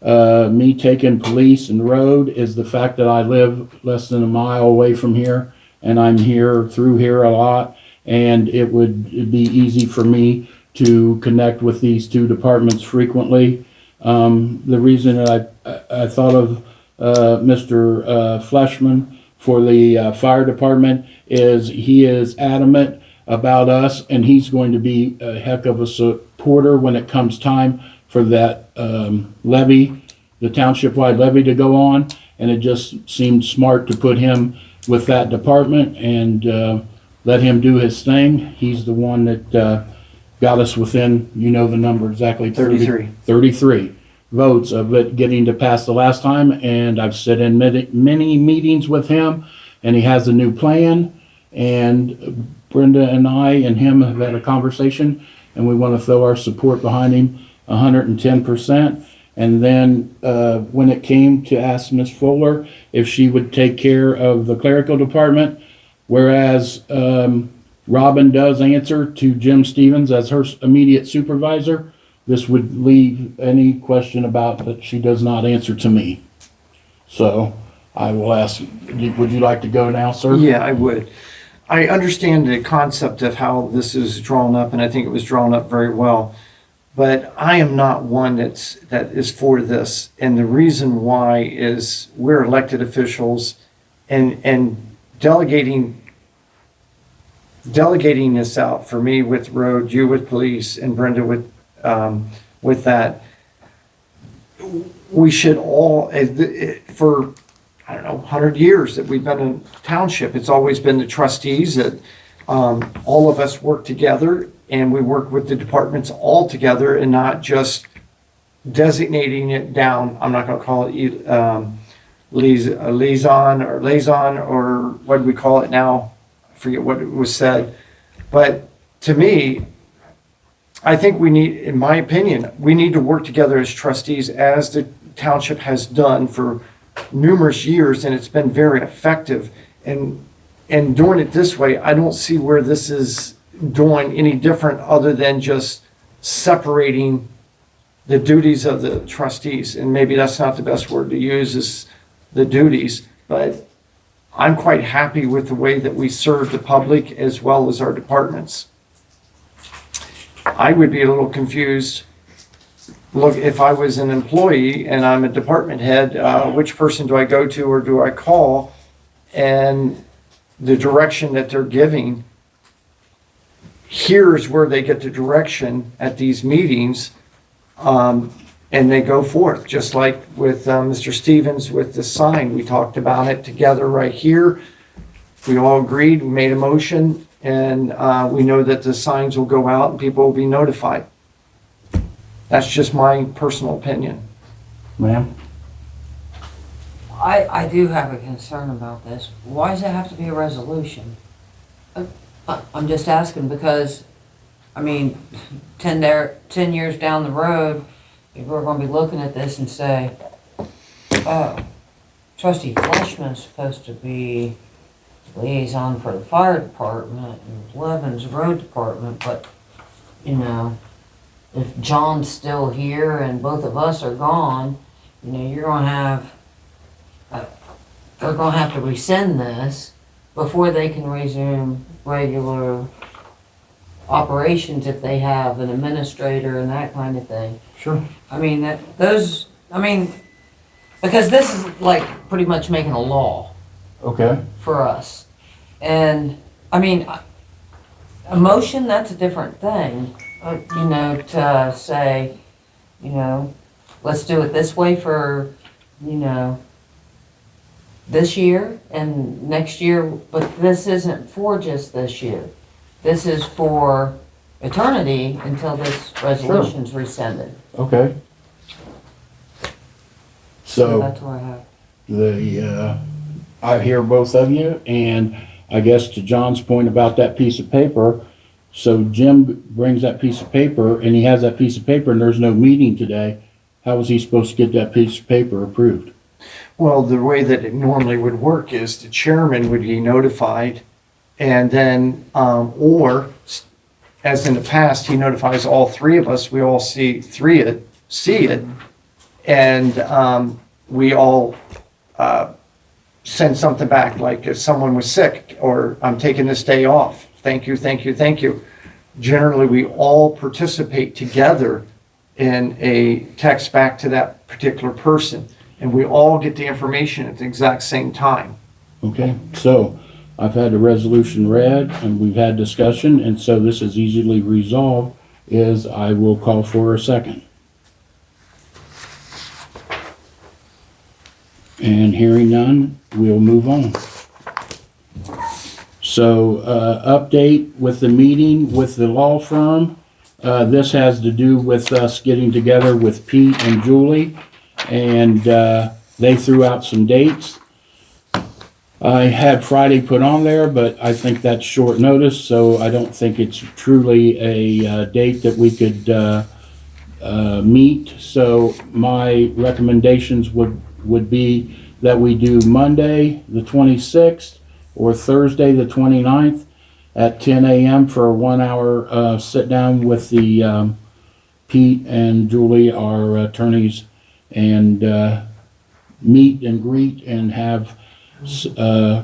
me taking police and road is the fact that I live less than a mile away from here, and I'm through here a lot, and it would be easy for me to connect with these two departments frequently. The reason that I thought of Mr. Fleshman for the fire department is he is adamant about us, and he's going to be a heck of a supporter when it comes time for that levy, the township-wide levy to go on, and it just seemed smart to put him with that department and let him do his thing. He's the one that got us within, you know the number exactly. 33 votes of it getting to pass the last time, and I've sat in many meetings with him, and he has a new plan, and Brenda and I and him have had a conversation, and we want to throw our support behind him 110%. And then when it came to ask Ms. Fuller if she would take care of the clerical department, whereas Robin does answer to Jim Stevens as her immediate supervisor, this would leave any question about that she does not answer to me. So I will ask, would you like to go now, sir? Yeah, I would. I understand the concept of how this is drawn up, and I think it was drawn up very well. But I am not one that is for this. And the reason why is we're elected officials, and delegating this out for me with road, you with police, and Brenda with that. We should all, for, I don't know, 100 years that we've been in township, it's always been the trustees that all of us work together, and we work with the departments all together and not just designating it down. I'm not going to call it liaison or what do we call it now? I forget what it was said. But to me, I think we need, in my opinion, we need to work together as trustees, as the township has done for numerous years, and it's been very effective. And doing it this way, I don't see where this is doing any different other than just separating the duties of the trustees. And maybe that's not the best word to use, is the duties, but I'm quite happy with the way that we serve the public as well as our departments. I would be a little confused. Look, if I was an employee and I'm a department head, which person do I go to or do I call? And the direction that they're giving, here's where they get the direction at these meetings, and they go forth, just like with Mr. Stevens with the sign. We talked about it together right here. We all agreed, we made a motion, and we know that the signs will go out and people will be notified. That's just my personal opinion. Ma'am? I do have a concern about this. Why does it have to be a resolution? I'm just asking because, I mean, 10 years down the road, we're going to be looking at this and say, oh, Trustee Fleshman's supposed to be liaison for the fire department and Levin's road department, but, you know, if John's still here and both of us are gone, you know, you're going to have, they're going to have to rescind this before they can resume regular operations if they have an administrator and that kind of thing. Sure. I mean, because this is like pretty much making a law Okay. for us. And, I mean, a motion, that's a different thing. You know, to say, you know, let's do it this way for, you know, this year and next year, but this isn't for just this year. This is for eternity until this resolution's rescinded. Okay. So That's what I have. I hear both of you, and I guess to John's point about that piece of paper, so Jim brings that piece of paper, and he has that piece of paper, and there's no meeting today. How is he supposed to get that piece of paper approved? Well, the way that it normally would work is the chairman would be notified, and then, as in the past, he notifies all three of us, we all see it, and we all send something back, like if someone was sick, or I'm taking this day off, thank you, thank you, thank you. Generally, we all participate together in a text back to that particular person, and we all get the information at the exact same time. Okay, so I've had the resolution read, and we've had discussion, and so this is easily resolved, is I will call for a second. And hearing none, we'll move on. So, update with the meeting with the law firm. This has to do with us getting together with Pete and Julie, and they threw out some dates. I had Friday put on there, but I think that's short notice, so I don't think it's truly a date that we could meet. So my recommendations would be that we do Monday, the 26th, or Thursday, the 29th, at 10 a.m. for a 1 hour sit down with the Pete and Julie, our attorneys, and meet and greet and have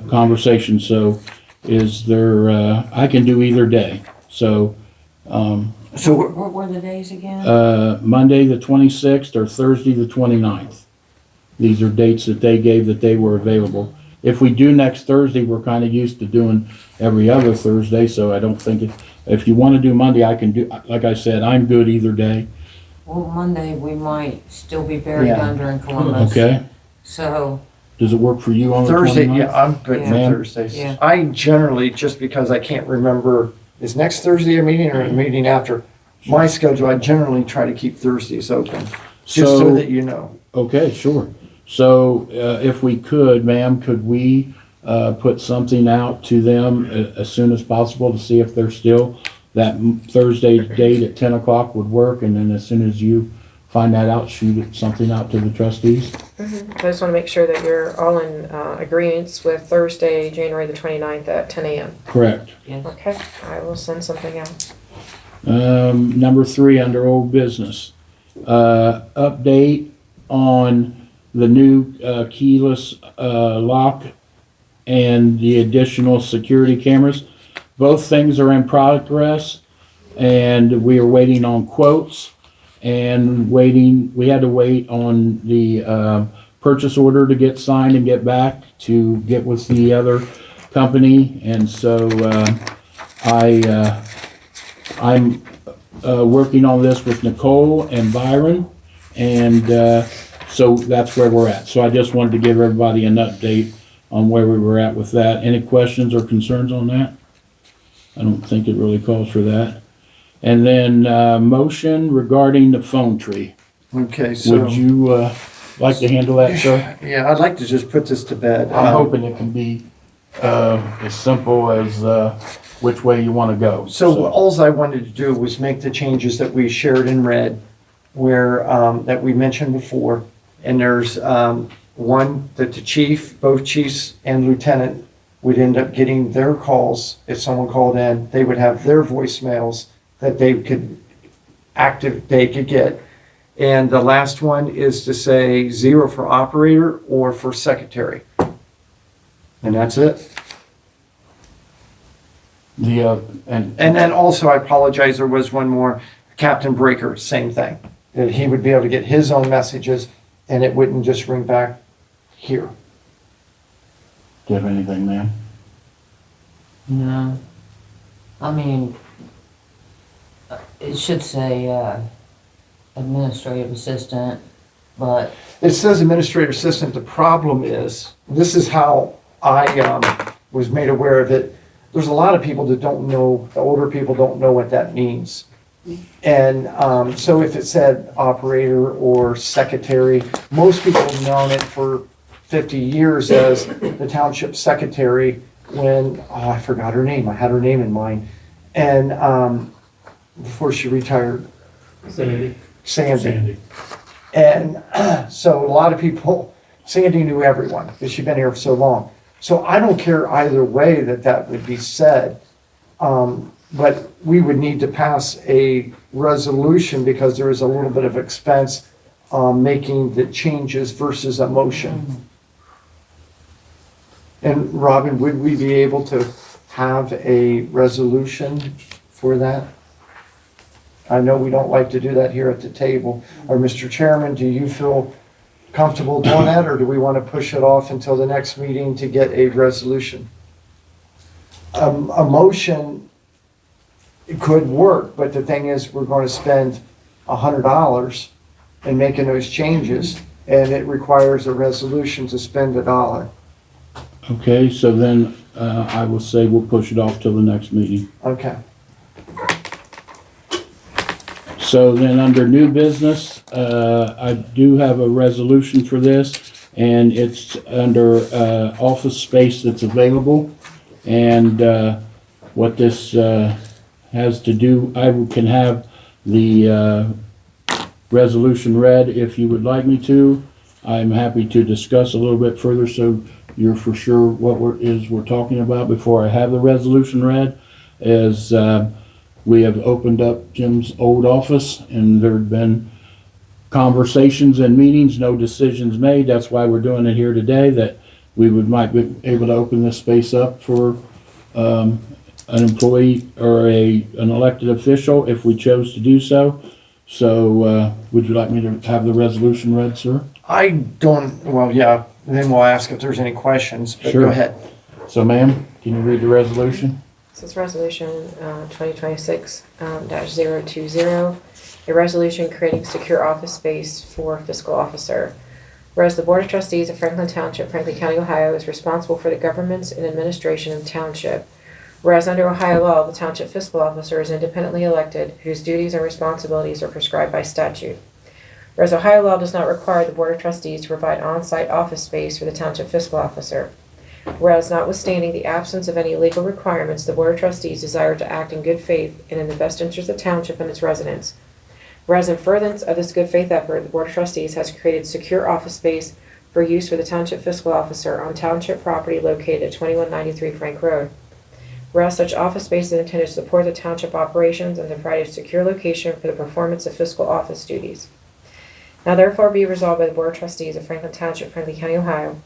conversation. So is there, I can do either day. So, What were the days again? Monday, the 26th, or Thursday, the 29th. These are dates that they gave that they were available. If we do next Thursday, we're kind of used to doing every other Thursday, so I don't think if you want to do Monday, I can do, like I said, I'm good either day. Well, Monday, we might still be buried Yeah. under in Columbus. Okay? So, Does it work for you on the 29th? Thursday, yeah, I'm good for Yeah. Thursdays. Yeah. I generally, just because I can't remember, is next Thursday a meeting or a meeting after? My schedule, I generally try to keep Thursdays open, just so that you know. Okay, sure. So, if we could, ma'am, could we, put something out to them as soon as possible to see if they're still, that Thursday date at 10 o'clock would work, and then as soon as you find that out, shoot something out to the trustees? I just want to make sure that you're all in agreement with Thursday, January the 29th at 10 a.m. Correct. yes. Okay, I will send something out. Number 3, under old business. Update on the new keyless lock and the additional security cameras. Both things are in progress, and we are waiting on quotes and we had to wait on the purchase order to get signed and get back to get with the other company. And so I'm working on this with Nicole and Byron, and so that's where we're at. So I just wanted to give everybody an update on where we were at with that. Any questions or concerns on that? I don't think it really calls for that. And then motion regarding the phone tree. Okay, so. Would you like to handle that, sir? Yeah, I'd like to just put this to bed. I'm hoping it can be as simple as which way you want to go. So alls I wanted to do was make the changes that we shared in red, where, that we mentioned before. And there's one that the chief, both chiefs and lieutenant would end up getting their calls. If someone called in, they would have their voicemails that they could get. And the last one is to say 0 for operator or for secretary. And that's it. And then also, I apologize, there was one more, Captain Breaker, same thing. That he would be able to get his own messages and it wouldn't just ring back here. Do you have anything, ma'am? No. I mean, it should say administrative assistant, but It says administrator assistant. The problem is, this is how I was made aware of it. there's a lot of people that don't know, the older people don't know what that means. And so if it said operator or secretary, most people have known it for 50 years as the township secretary when, I forgot her name. I had her name in mind. And before she retired, Sandy. And so a lot of people, Sandy knew everyone because she'd been here for so long. So I don't care either way that would be said. But we would need to pass a resolution because there is a little bit of expense making the changes versus a motion. And Robin, would we be able to have a resolution for that? I know we don't like to do that here at the table. Or Mr. Chairman, do you feel comfortable doing that, or do we want to push it off until the next meeting to get a resolution? A motion could work, but the thing is, we're going to spend $100 in making those changes, and it requires a resolution to spend $1. Okay, so then I will say we'll push it off till the next meeting. Okay. So then under new business, I do have a resolution for this, and it's under office space that's available. And what this has to do, I can have the resolution read if you would like me to. I'm happy to discuss a little bit further so you're for sure what we're talking about before I have the resolution read. Is we have opened up Jim's old office, and there had been conversations and meetings, no decisions made. That's why we're doing it here today, that we might be able to open this space up for an employee or an elected official if we chose to do so. So would you like me to have the resolution read, sir? I don't, well, yeah, and then we'll ask if there's any questions, but Sure. go ahead. So ma'am, can you read the resolution? This is resolution 2026-020, a resolution creating secure office space for fiscal officer. Whereas the Board of Trustees of Franklin Township, Franklin County, Ohio is responsible for the governance and administration of the township. Whereas under Ohio law, the township fiscal officer is independently elected, whose duties and responsibilities are prescribed by statute. Whereas Ohio law does not require the Board of Trustees to provide on-site office space for the township fiscal officer. Whereas notwithstanding the absence of any legal requirements, the Board of Trustees desire to act in good faith and in the best interest of the township and its residents. Whereas in furtherance of this good faith effort, the Board of Trustees has created secure office space for use for the township fiscal officer on township property located at 2193 Frank Road. Whereas such office space is intended to support the township operations and to provide a secure location for the performance of fiscal office duties. Now therefore be resolved by the Board of Trustees of Franklin Township, Franklin County, Ohio,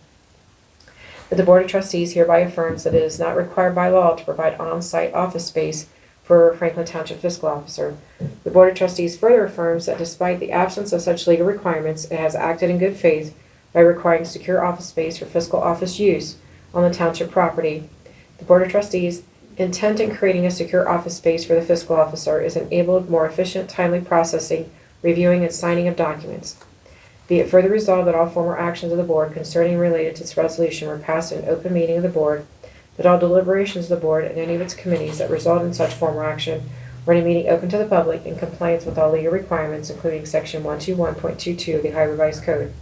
that the Board of Trustees hereby affirms that it is not required by law to provide on-site office space for Franklin Township fiscal officer. The Board of Trustees further affirms that despite the absence of such legal requirements, it has acted in good faith by requiring secure office space for fiscal office use on the township property. The Board of Trustees' intent in creating a secure office space for the fiscal officer is enabled more efficient, timely processing, reviewing, and signing of documents. Be it further resolved that all former actions of the Board concerning and related to this resolution were passed in an open meeting of the Board, that all deliberations of the Board and any of its committees that result in such former action were in a meeting open to the public in compliance with all legal requirements, including Section 121.22 of the Ohio Revised Code.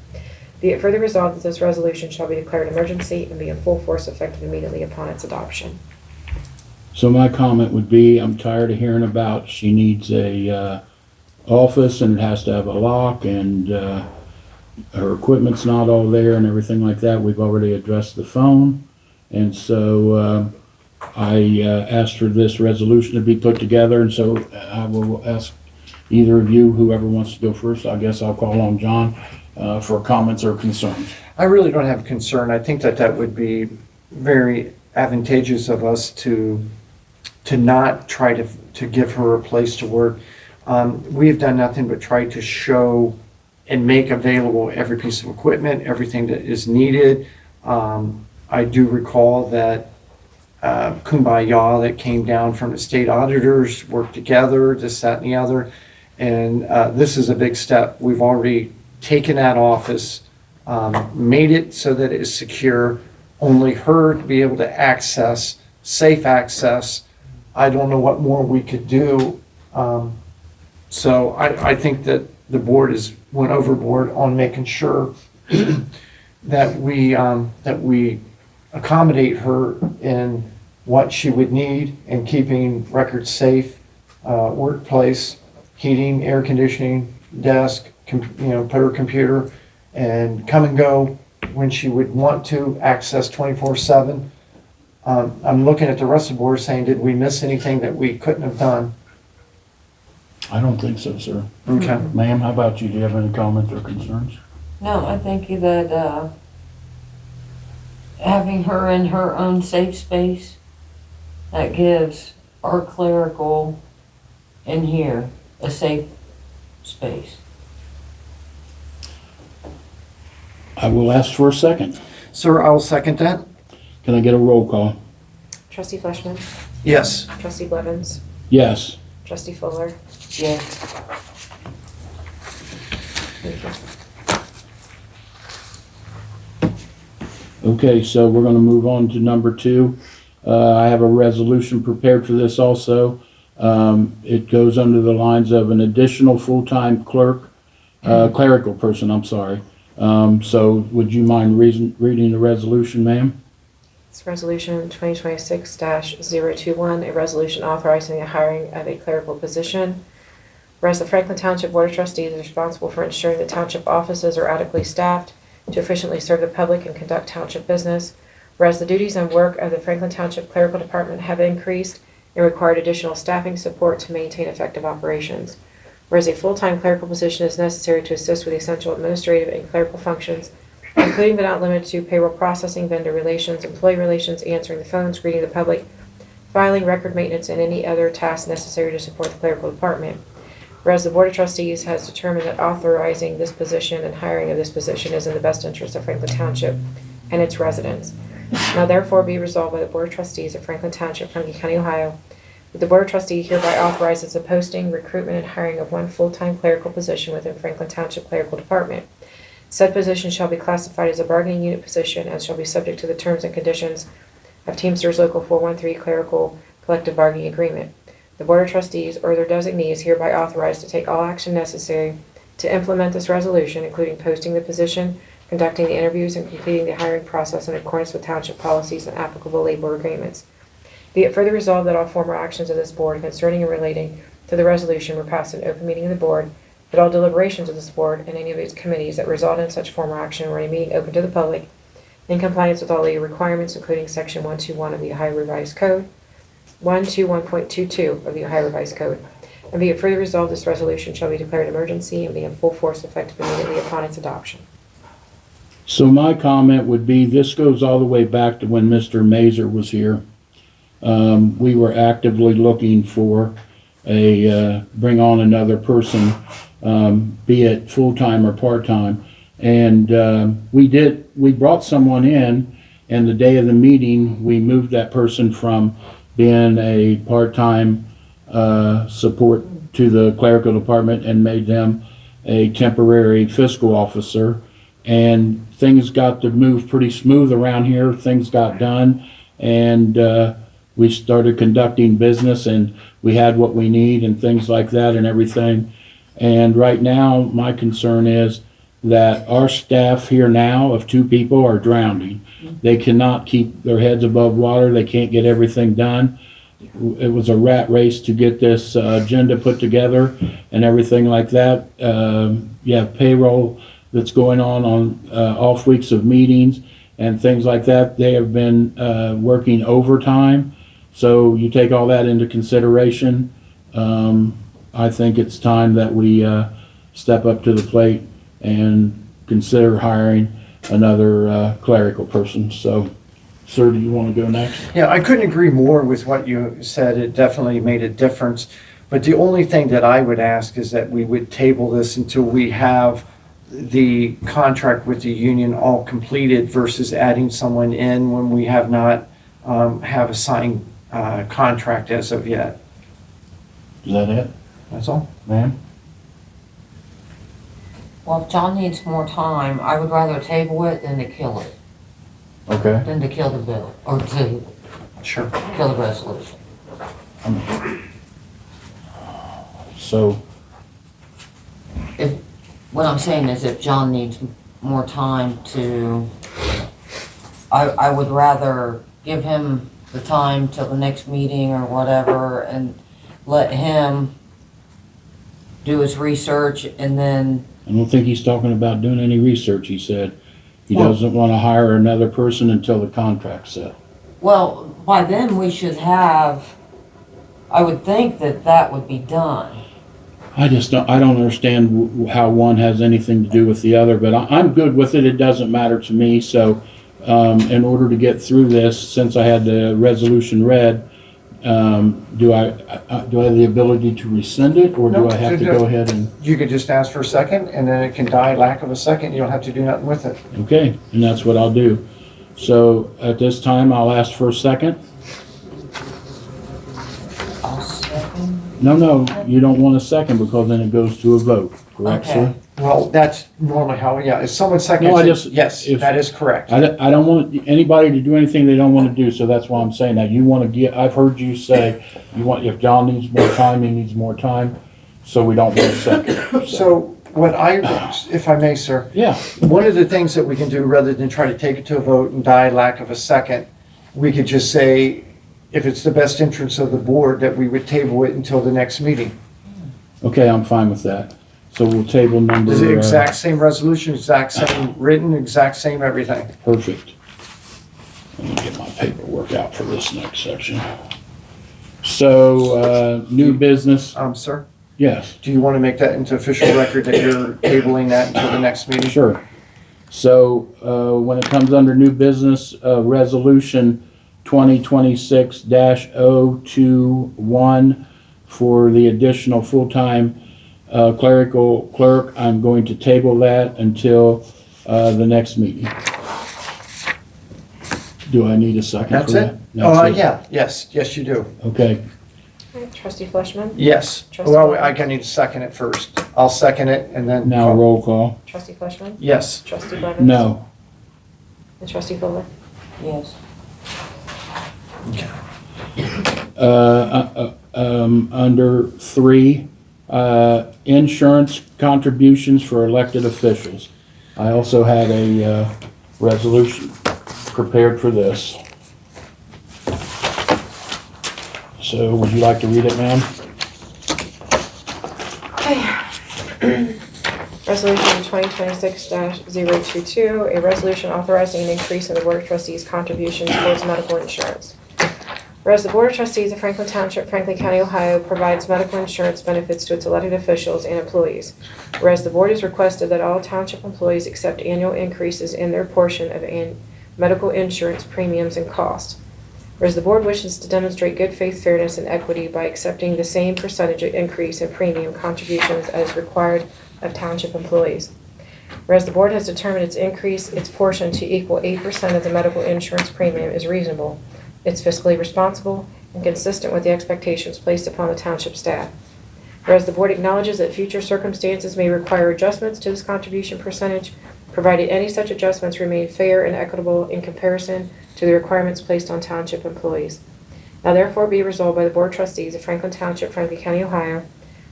Be it further resolved that this resolution shall be declared an emergency and be in full force effective immediately upon its adoption. So my comment would be, I'm tired of hearing about she needs a office and it has to have a lock and her equipment's not all there and everything like that. We've already addressed the phone. And so I asked for this resolution to be put together, and so I will ask either of you, whoever wants to go first. I guess I'll call on John for comments or concerns. I really don't have a concern. I think that would be very advantageous of us to not try to give her a place to work. We've done nothing but try to show and make available every piece of equipment, everything that is needed. I do recall that Kumbaya that came down from the state auditors worked together, this, that, and the other. And this is a big step. We've already taken that office, made it so that it is secure, only her to be able to access safe access, I don't know what more we could do. So I think that the board went overboard on making sure that we accommodate her in what she would need and keeping records safe, workplace, heating, air conditioning, desk, put her computer and come and go when she would want to, access 24/7. I'm looking at the rest of the board saying, did we miss anything that we couldn't have done? I don't think so, sir. Okay. Ma'am, how about you? Do you have any comments or concerns? No, I think that, having her in her own safe space, that gives our clerical in here a safe space. I will ask for a second. Sir, I'll second that. Can I get a roll call? Trustee Fleshman. Yes. Trustee Blevins. Yes. Trustee Fuller. Yes. Thank you. Okay, so we're gonna move on to number 2. I have a resolution prepared for this also. It goes under the lines of an additional full-time clerical person, I'm sorry. So would you mind reading the resolution, ma'am? It's resolution 2026-021, a resolution authorizing the hiring of a clerical position. Whereas the Franklin Township Board of Trustees is responsible for ensuring that township offices are adequately staffed to efficiently serve the public and conduct township business. Whereas the duties and work of the Franklin Township Clerical Department have increased and required additional staffing support to maintain effective operations. Whereas a full-time clerical position is necessary to assist with the essential administrative and clerical functions, including but not limited to payroll processing, vendor relations, employee relations, answering the phones, greeting the public, filing, record maintenance, and any other tasks necessary to support the clerical department. Whereas the Board of Trustees has determined that authorizing this position and hiring of this position is in the best interest of Franklin Township and its residents. Now therefore be resolved by the Board of Trustees of Franklin Township, Franklin County, Ohio, that the Board of Trustees hereby authorizes the posting, recruitment, and hiring of one full-time clerical position within Franklin Township Clerical Department. Said position shall be classified as a bargaining unit position and shall be subject to the terms and conditions of Teamsters Local 413 Clerical Collective Bargaining Agreement. The Board of Trustees or their designee is hereby authorized to take all action necessary to implement this resolution, including posting the position, conducting the interviews, and completing the hiring process in accordance with township policies and applicable labor agreements. Be it further resolved that all former actions of this board concerning and relating to the resolution were passed in open meeting of the board, that all deliberations of this board and any of its committees that result in such former action were in a meeting open to the public, in compliance with all legal requirements, including Section 121 of the Ohio Revised Code, 121.22 of the Ohio Revised Code. And be it further resolved, this resolution shall be declared an emergency and be in full force effective immediately upon its adoption. So my comment would be, this goes all the way back to when Mr. Mazer was here. We were actively looking for bring on another person, be it full-time or part-time. And we brought someone in, and the day of the meeting, we moved that person from being a part-time support to the clerical department and made them a temporary fiscal officer. And things got to move pretty smooth around here. Things got done, and we started conducting business, and we had what we need and things like that and everything. And right now, my concern is that our staff here now of 2 people are drowning. They cannot keep their heads above water. They can't get everything done. It was a rat race to get this agenda put together and everything like that. You have payroll that's going on off weeks of meetings and things like that. They have been working overtime. So you take all that into consideration. I think it's time that we step up to the plate and consider hiring another clerical person. So, sir, do you want to go next? Yeah, I couldn't agree more with what you said. It definitely made a difference. But the only thing that I would ask is that we would table this until we have the contract with the union all completed versus adding someone in when we have not have a signed contract as of yet. Is that it, That's all. ma'am? Well, if John needs more time, I would rather table it than to kill it, Okay. than to kill the bill, or to Sure. kill the resolution. So, What I'm saying is if John needs more time to, I would rather give him the time till the next meeting or whatever and let him do his research and then, I don't think he's talking about doing any research, he said. He Well- doesn't want to hire another person until the contract's set. well, by then we should have, I would think that would be done. I don't understand how one has anything to do with the other, but I'm good with it. It doesn't matter to me. So, in order to get through this, since I had the resolution read, do I have the ability to rescind it, or do No, I have to no. go ahead and, You could just ask for a second, and then it can die lack of a second. You don't have to do nothing with it. okay, and that's what I'll do. So at this time, I'll ask for a second. I'll second. No, you don't want a second because then it goes to a vote, correct, Okay. sir? Well, that's normally how, yeah, if someone seconds No, I it, just- yes, if- that is correct. I don't want anybody to do anything they don't want to do, so that's why I'm saying that. You want to get, I've heard you say, if John needs more time, he needs more time, so we don't want a second. So what I, if I may, sir, Yeah, one of the things that we can do, rather than try to take it to a vote and die lack of a second, we could just say, if it's the best interest of the board, that we would table it until the next meeting. okay, I'm fine with that. So we'll table number, Is the exact same resolution, exact same written, exact same everything. perfect. Let me get my paperwork out for this next section. So, new business, Sir, yes. do you want to make that into official record that you're tabling that until the next meeting? Sure. So, when it comes under new business, resolution 2026-021 for the additional full-time clerical clerk, I'm going to table that until the next meeting. Do I need a second for That's that? it? That's it. Yeah, yes, you do. Okay, Trustee Fleshman. Yes. Trustee Well, Bowman. I need to second it first. I'll second it and then. now roll call. Trustee Fleshman. Yes. Trustee Blevins. No. And Trustee Fuller. Yes. Under 3, insurance contributions for elected officials. I also had a resolution prepared for this. So would you like to read it, ma'am? Resolution 2026-022, a resolution authorizing an increase in the Board of Trustees' contributions towards medical insurance. Whereas the Board of Trustees of Franklin Township, Franklin County, Ohio provides medical insurance benefits to its elected officials and employees. Whereas the Board has requested that all township employees accept annual increases in their portion of medical insurance premiums and costs. Whereas the Board wishes to demonstrate good faith, fairness, and equity by accepting the same percentage increase in premium contributions as required of township employees. Whereas the Board has determined its portion to equal 8% of the medical insurance premium is reasonable, it's fiscally responsible, and consistent with the expectations placed upon the township staff. Whereas the Board acknowledges that future circumstances may require adjustments to this contribution percentage, provided any such adjustments remain fair and equitable in comparison to the requirements placed on township employees. Now therefore be resolved by the Board of Trustees of Franklin Township, Franklin County, Ohio,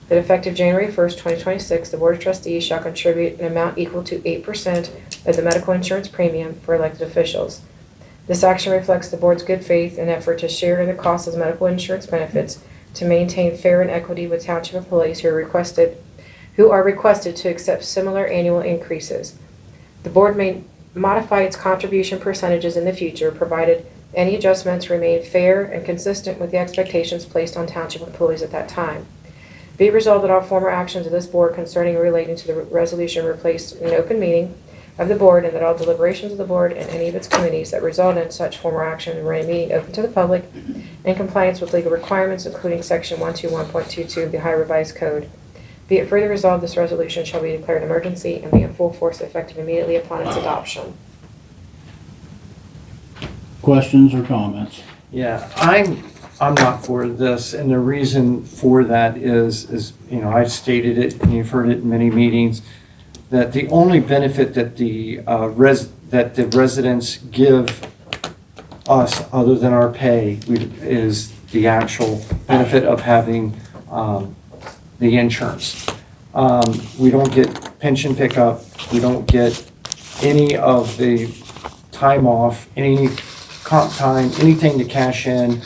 that effective January 1st, 2026, the Board of Trustees shall contribute an amount equal to 8% of the medical insurance premium for elected officials. This action reflects the Board's good faith and effort to share in the cost of medical insurance benefits to maintain fair and equity with township employees who are requested to accept similar annual increases. The Board may modify its contribution percentages in the future, provided any adjustments remain fair and consistent with the expectations placed on township employees at that time. Be resolved that all former actions of this Board concerning or relating to the resolution were placed in an open meeting of the Board, and that all deliberations of the Board and any of its committees that result in such former action were in a meeting open to the public in compliance with legal requirements, including Section 121.22 of the Ohio Revised Code. Be it further resolved, this resolution shall be declared an emergency and be in full force effective immediately upon its adoption. Questions or comments? Yeah, I'm not for this, and the reason for that is, I've stated it, and you've heard it in many meetings, that the only benefit that the residents give us other than our pay is the actual benefit of having the insurance. We don't get pension pickup, we don't get any of the time off, any comp time, anything to cash in.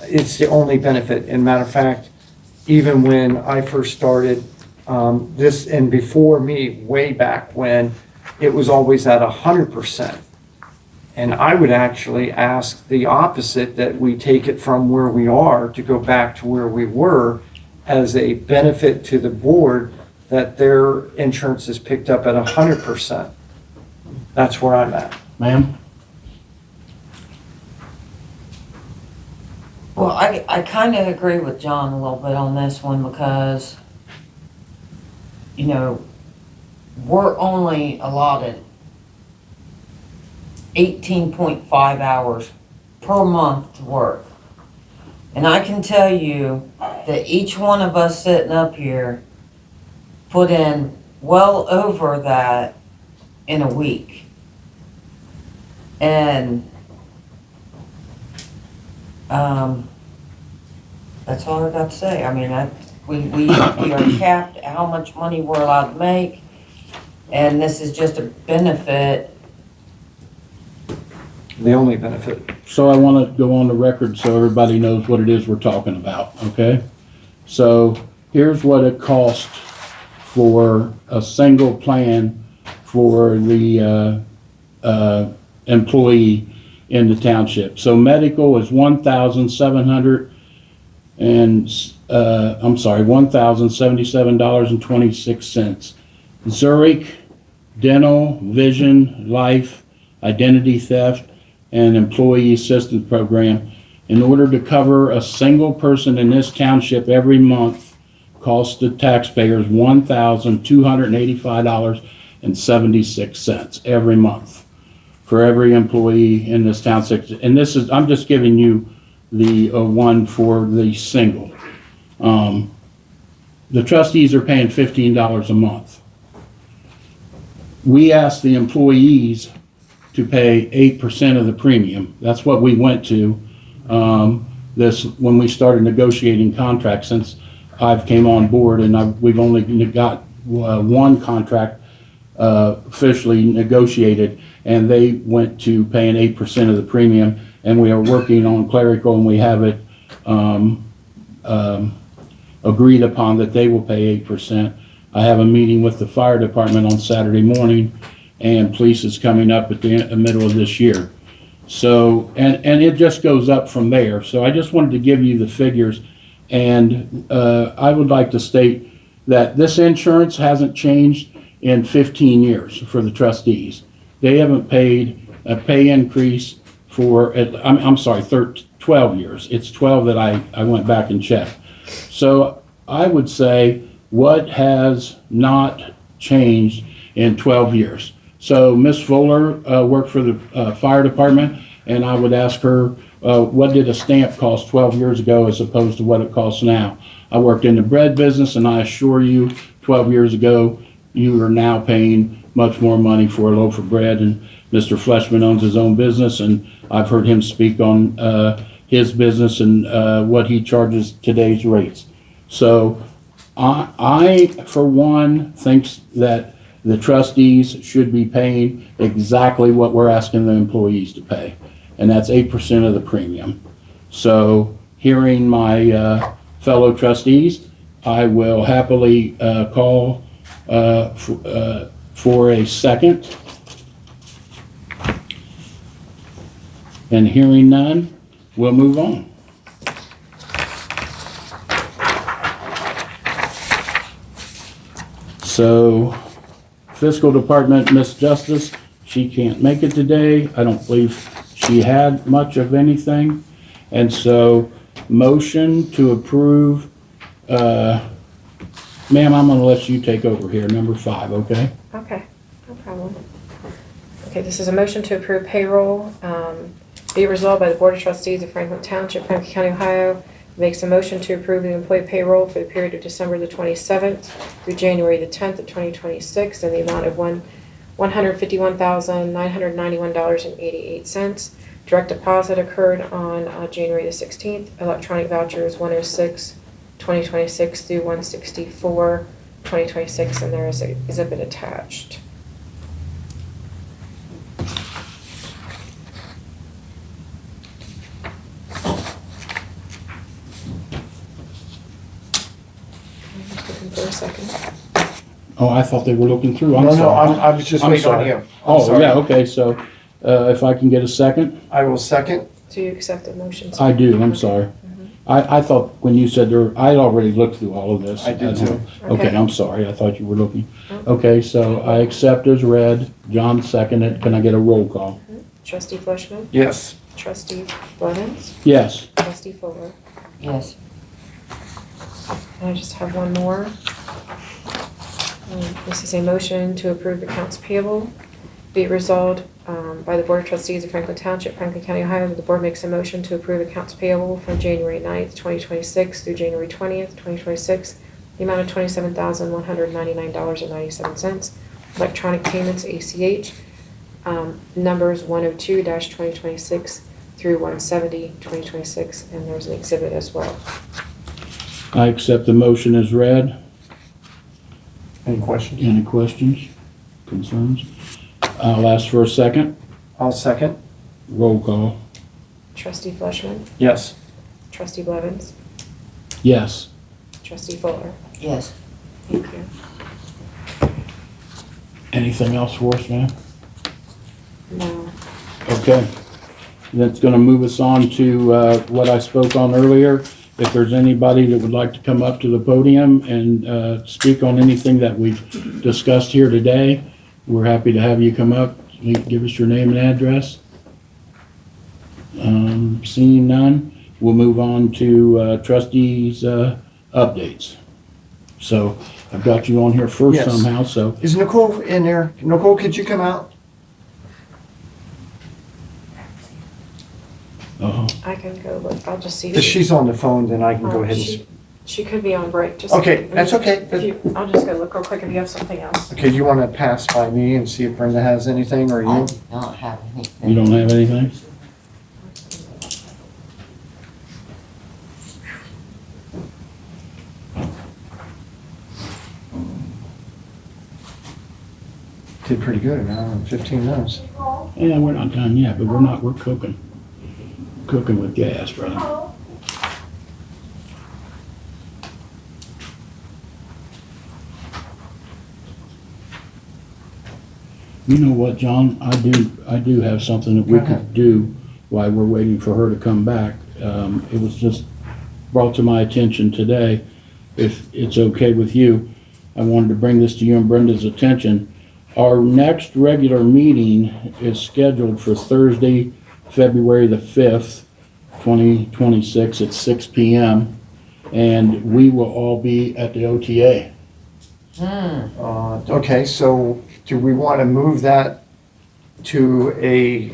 It's the only benefit. And matter of fact, even when I first started, this, and before me, way back when, it was always at 100%. And I would actually ask the opposite, that we take it from where we are to go back to where we were as a benefit to the board, that their insurance is picked up at 100%. That's where I'm at. Ma'am? Well, I kind of agree with John a little bit on this one because, you know, we're only allotted 18.5 hours per month to work. And I can tell you that each one of us sitting up here put in well over that in a week. And that's all I got to say. I mean, we are capped at how much money we're allowed to make, and this is just a benefit. The only benefit. So I want to go on the record so everybody knows what it is we're talking about, okay? So here's what it costs for a single plan for the employee in the township. So medical is $1,077.26. Zurich, dental, vision, life, identity theft, and employee assistance program. In order to cover a single person in this township every month, costs the taxpayers $1,285.76 every month for every employee in this township. And this is, I'm just giving you the one for the single. The trustees are paying $15 a month. We asked the employees to pay 8% of the premium. That's what we went to this when we started negotiating contracts. Since I've came on board, and we've only got one contract officially negotiated, and they went to paying 8% of the premium. And we are working on clerical, and we have it agreed upon that they will pay 8%. I have a meeting with the fire department on Saturday morning, and police is coming up at the middle of this year. So, and it just goes up from there. So I just wanted to give you the figures, and I would like to state that this insurance hasn't changed in 15 years for the trustees. They haven't paid a pay increase for, I'm sorry, 12 years. It's 12 that I went back and checked. So I would say, what has not changed in 12 years? So Ms. Fuller worked for the fire department, and I would ask her, what did a stamp cost 12 years ago as opposed to what it costs now? I worked in the bread business, and I assure you, 12 years ago, you are now paying much more money for a loaf of bread. And Mr. Fleshman owns his own business, and I've heard him speak on his business and what he charges today's rates. So I, for one, thinks that the trustees should be paying exactly what we're asking the employees to pay, and that's 8% of the premium. So hearing my fellow trustees, I will happily call for a second. And hearing none, we'll move on. So, Fiscal Department, Miss Justice, she can't make it today. I don't believe she had much of anything. And so, motion to approve, ma'am, I'm gonna let you take over here, number 5, okay? Okay, no problem. Okay, this is a motion to approve payroll. Be it resolved by the Board of Trustees of Franklin Township, Franklin County, Ohio, makes a motion to approve the employee payroll for the period of December the 27th through January the 10th of 2026 in the amount of $151,991.88. Direct deposit occurred on January the 16th. Electronic vouchers 106, 2026 through 164, 2026, and there is a exhibit attached. I'm just looking for a second. Oh, I thought they were looking through. I'm No, no, sorry. I was just I'm waiting on sorry. you. I'm Oh, sorry. yeah, okay, so, if I can get a second? I will second. Do you accept the motion? I do, I'm Okay. sorry. I thought when you said there, I'd already looked through all of this. I did too. Okay, Okay. I'm sorry, I thought you were looking. Oh. Okay, so I accept as read. John seconded. Can I get a roll call? Trustee Fleshman, Yes. Trustee Blevins, Yes. Trustee Fuller. Yes. And I just have one more. This is a motion to approve accounts payable. Be it resolved by the Board of Trustees of Franklin Township, Franklin County, Ohio, that the board makes a motion to approve accounts payable from January 9th, 2026 through January 20th, 2026, the amount of $27,199.97. Electronic payments, ACH, numbers 102-2026 through 170-2026, and there's an exhibit as well. I accept the motion as read. Any questions? Any questions, concerns? I'll ask for a second. I'll second. Roll call. Trustee Fleshman, Yes. Trustee Blevins, Yes. Trustee Fuller. Yes. Thank you. Anything else for us, ma'am? No. Okay. That's gonna move us on to, what I spoke on earlier. If there's anybody that would like to come up to the podium and, speak on anything that we've discussed here today, we're happy to have you come up. You can give us your name and address. Seeing none, we'll move on to, trustees, updates. So I've got you on here first Yes. somehow, so. Is Nicole in there? Nicole, could you come out? I can go look, I'll just see. If she's on the phone, then I can go ahead and. She could be on break, just. Okay, that's okay. If you, I'll just go look real quick if you have something else. Okay, do you want to pass by me and see if Brenda has anything, or I you? do not have anything. You don't have anything? Did pretty good, an hour and 15 minutes. Yeah, we're not done yet, but we're cooking. Cooking with gas, brother. You know what, John? I do have something that we Go ahead. could do while we're waiting for her to come back. It was just brought to my attention today. If it's okay with you, I wanted to bring this to you and Brenda's attention. Our next regular meeting is scheduled for Thursday, February the 5th, 2026 at 6 p.m. And we will all be at the OTA. Okay, so do we want to move that to a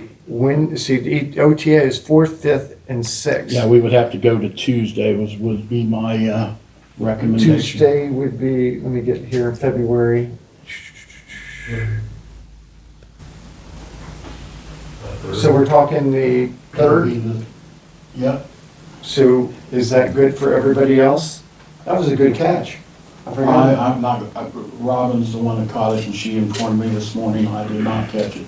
see, the OTA is 4th, 5th, and 6th. Yeah, we would have to go to Tuesday would be my recommendation. Tuesday would be, let me get here, February. So we're talking the 3rd? Yep. So is that good for everybody else? That was a good catch. I forgot. I'm not, Robin's the one that caught it and she informed me this morning I did not catch it.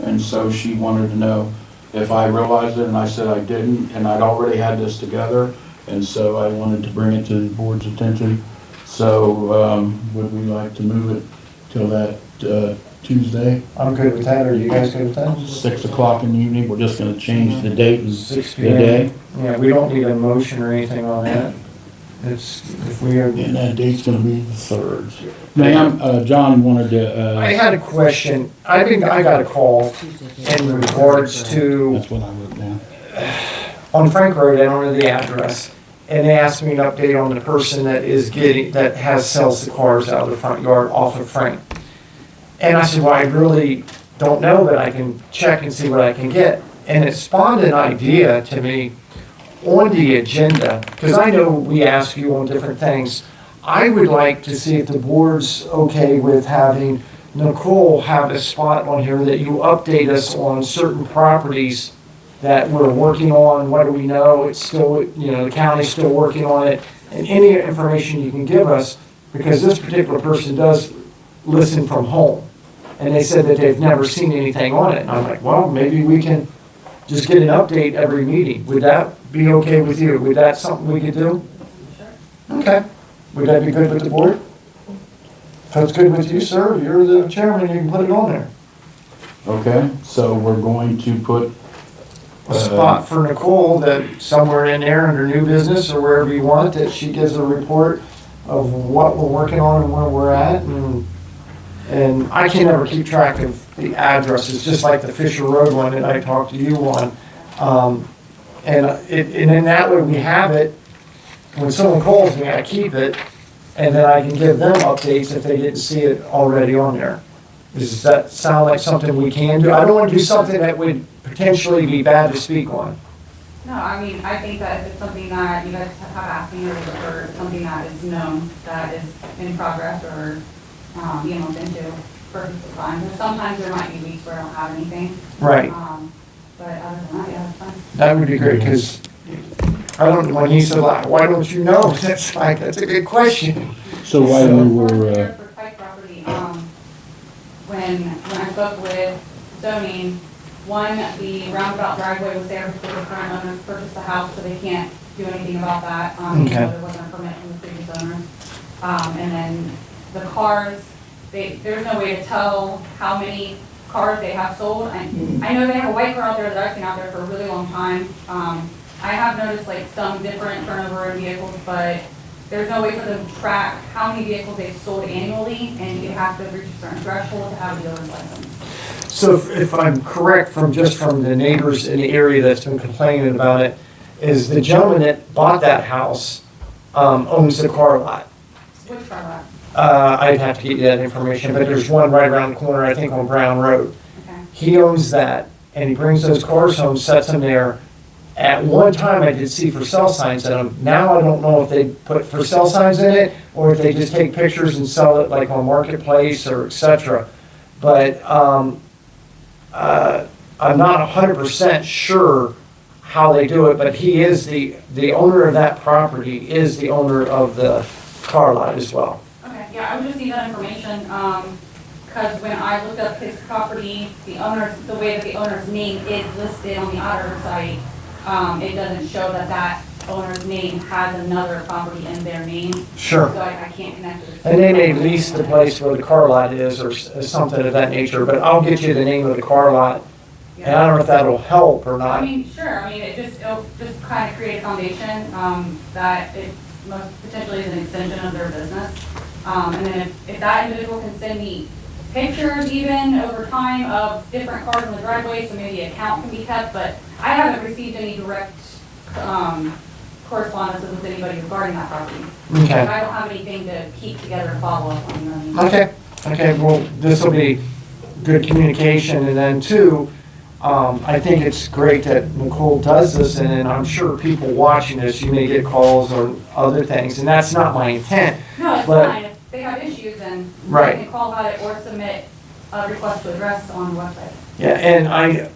And so she wanted to know if I realized it and I said I didn't and I'd already had this together. And so I wanted to bring it to the board's attention. So, would we like to move it till that, Tuesday, I'm good with that. Are you guys good with that? 6 o'clock in the evening? We're just gonna change the date and 6 the day. p.m. Yeah, we don't need a motion or anything on that. It's, if we are. And that date's gonna be the 3rd. Ma'am, John wanted to, I had a question. I got a call in regards to, that's what I wrote down. on Frank Road, I don't know the address. And they asked me an update on the person that sells the cars out of the front yard off of Frank. And I said, well, I really don't know, but I can check and see what I can get. And it spawned an idea to me on the agenda, because I know we ask you on different things. I would like to see if the board's okay with having Nicole have a spot on here that you update us on certain properties that we're working on, what do we know, it's still, the county's still working on it, and any information you can give us, because this particular person does listen from home. And they said that they've never seen anything on it. And I'm like, well, maybe we can just get an update every meeting. Would that be okay with you? Would that something we could do? Okay. Would that be good with the board? If that's good with you, sir, you're the chairman, you can put it on there. Okay, so we're going to put, A spot for Nicole, that somewhere in there under new business or wherever you want, that she gives a report of what we're working on and where we're at. And I can never keep track of the addresses, just like the Fisher Road one that I talked to you on. And in that way, we have it. When someone calls me, I keep it, and then I can give them updates if they didn't see it already on there. Does that sound like something we can do? I don't want to do something that would potentially be bad to speak on. No, I mean, I think that if it's something that you guys have asked me or something that is known, that is in progress or, looked into, perfectly fine. But sometimes there might be weeks where I don't have anything. Right. But other than that, yeah, it's fine. That would be great, because I don't, when he said, like, why don't you know? That's like, that's a good question. so while you were, For Pike property, when I spoke with zoning, one, the roundabout driveway was there before the current owners purchased the house, so they can't do anything about that. Even Okay. though there wasn't a permit from the previous owners. And then the cars, there's no way to tell how many cars they have sold. I know they have a white car out there that I've seen out there for a really long time. I have noticed like some different turnover in vehicles, but there's no way for them to track how many vehicles they've sold annually, and you have to reach a certain threshold to have a dealer's license. So if I'm correct from the neighbors in the area that's been complaining about it, is the gentleman that bought that house owns the car lot. Which car lot? I'd have to get you that information, but there's one right around the corner, I think on Brown Road. Okay. He owns that, and he brings those cars home, sets them there. At one time, I did see for sale signs in them. Now I don't know if they put for sale signs in it, or if they just take pictures and sell it like on Marketplace or et cetera. But I'm not 100% sure how they do it, but he is the owner of that property, is the owner of the car lot as well. Okay, yeah, I would just need that information, because when I looked up his property, the way that the owner's name is listed on the auditor site, it doesn't show that owner's name has another property in their name. Sure. So I can't connect it. And they may lease the place where the car lot is or something of that nature, but I'll get you the name of the car lot. And I don't know if that'll help or I not. mean, sure, I mean, it'll just kind of create a foundation, that it most potentially is an extension of their business. And then if that individual can send me pictures even over time of different cars in the driveway, so maybe a count can be kept, but I haven't received any direct, correspondences with anybody regarding that property. Okay. I don't have anything to keep together and follow up on, you know what I mean? Okay, well, this will be good communication, and then two, I think it's great that Nicole does this, and then I'm sure people watching this, you may get calls or other things, and that's not my intent. No, it's But- fine. If they have issues, then Right. they can call about it or submit a request to address on the website. Yeah, and I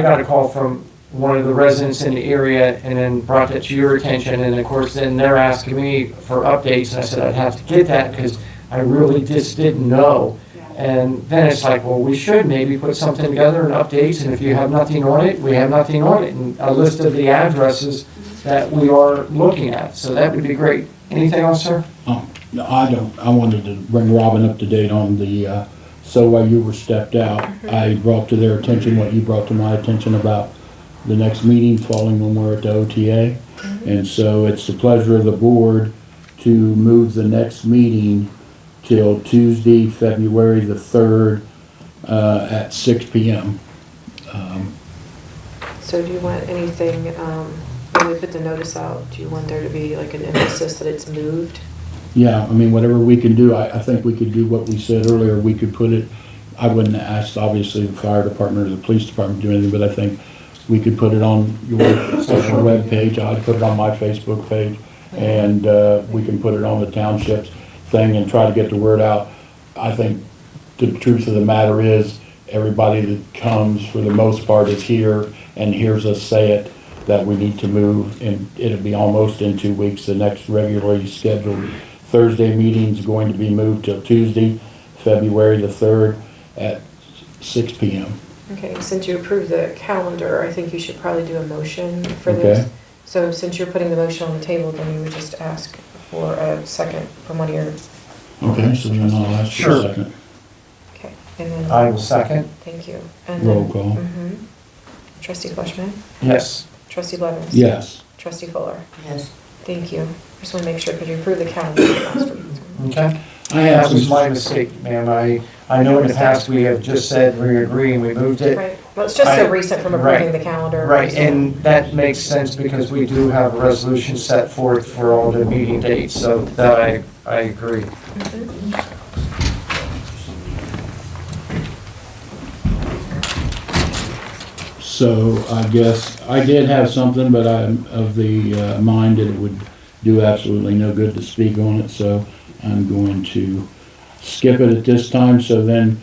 got a call from one of the residents in the area and then brought that to your attention, and of course, then they're asking me for updates, and I said I'd have to get that, because I really just didn't know. And then it's like, well, we should maybe put something together and updates, and if you have nothing on it, we have nothing on it, and a list of the addresses that we are looking at, so that would be great. Anything else, sir? no, I don't, I wanted to bring Robin up to date on the, so while you were stepped out, I brought to their attention what you brought to my attention about the next meeting falling when we're at the OTA. And so it's the pleasure of the board to move the next meeting till Tuesday, February the 3rd, at 6 p.m. So do you want anything, when we put the notice out, do you want there to be like an emphasis that it's moved? Yeah, I mean, whatever we can do, I think we could do what we said earlier, we could put it, I wouldn't ask, obviously, the fire department or the police department to do anything, but I think we could put it on your webpage, I'd put it on my Facebook page, and we can put it on the township's thing and try to get the word out. I think the truth of the matter is, everybody that comes, for the most part, is here and hears us say it, that we need to move, and it'll be almost in 2 weeks. The next regularly scheduled Thursday meeting's going to be moved till Tuesday, February the 3rd at 6 PM. Okay, since you approved the calendar, I think you should probably do a motion for Okay. this. So since you're putting the motion on the table, then you would just ask for a second from one of your, Okay, so then I'll ask for Sure. a second. okay, and then. I will second. Thank you. And Roll then- call. Mhm. Trustee Fleshman, Yes. trustee Blevins. Yes. Trustee Fuller. Yes. Thank you. Just want to make sure, because you approved the calendar last week. Okay. I have That was some, my mistake, ma'am. I know in the past we have just said we agree and we moved it. Right, well, it's just so I- recent from right. approving the calendar. Right, and that makes sense because we do have a resolution set forth for all the meeting dates, so that I agree. Mhm. so I guess, I did have something, but I'm of the mind that it would do absolutely no good to speak on it, so I'm going to skip it at this time. So then,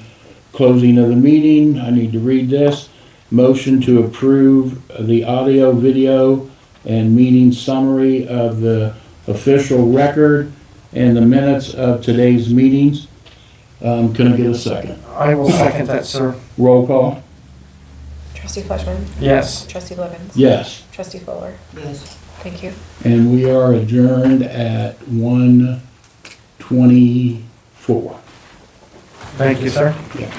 closing of the meeting, I need to read this. Motion to approve the audio, video, and meeting summary of the official record and the minutes of today's meetings. Can I get a second? I will second that, sir. Roll call? Trustee Fleshman, Yes. trustee Blevins. Yes. Trustee Fuller. Yes. Thank you. And we are adjourned at 1:24. Thank you, sir. Yeah.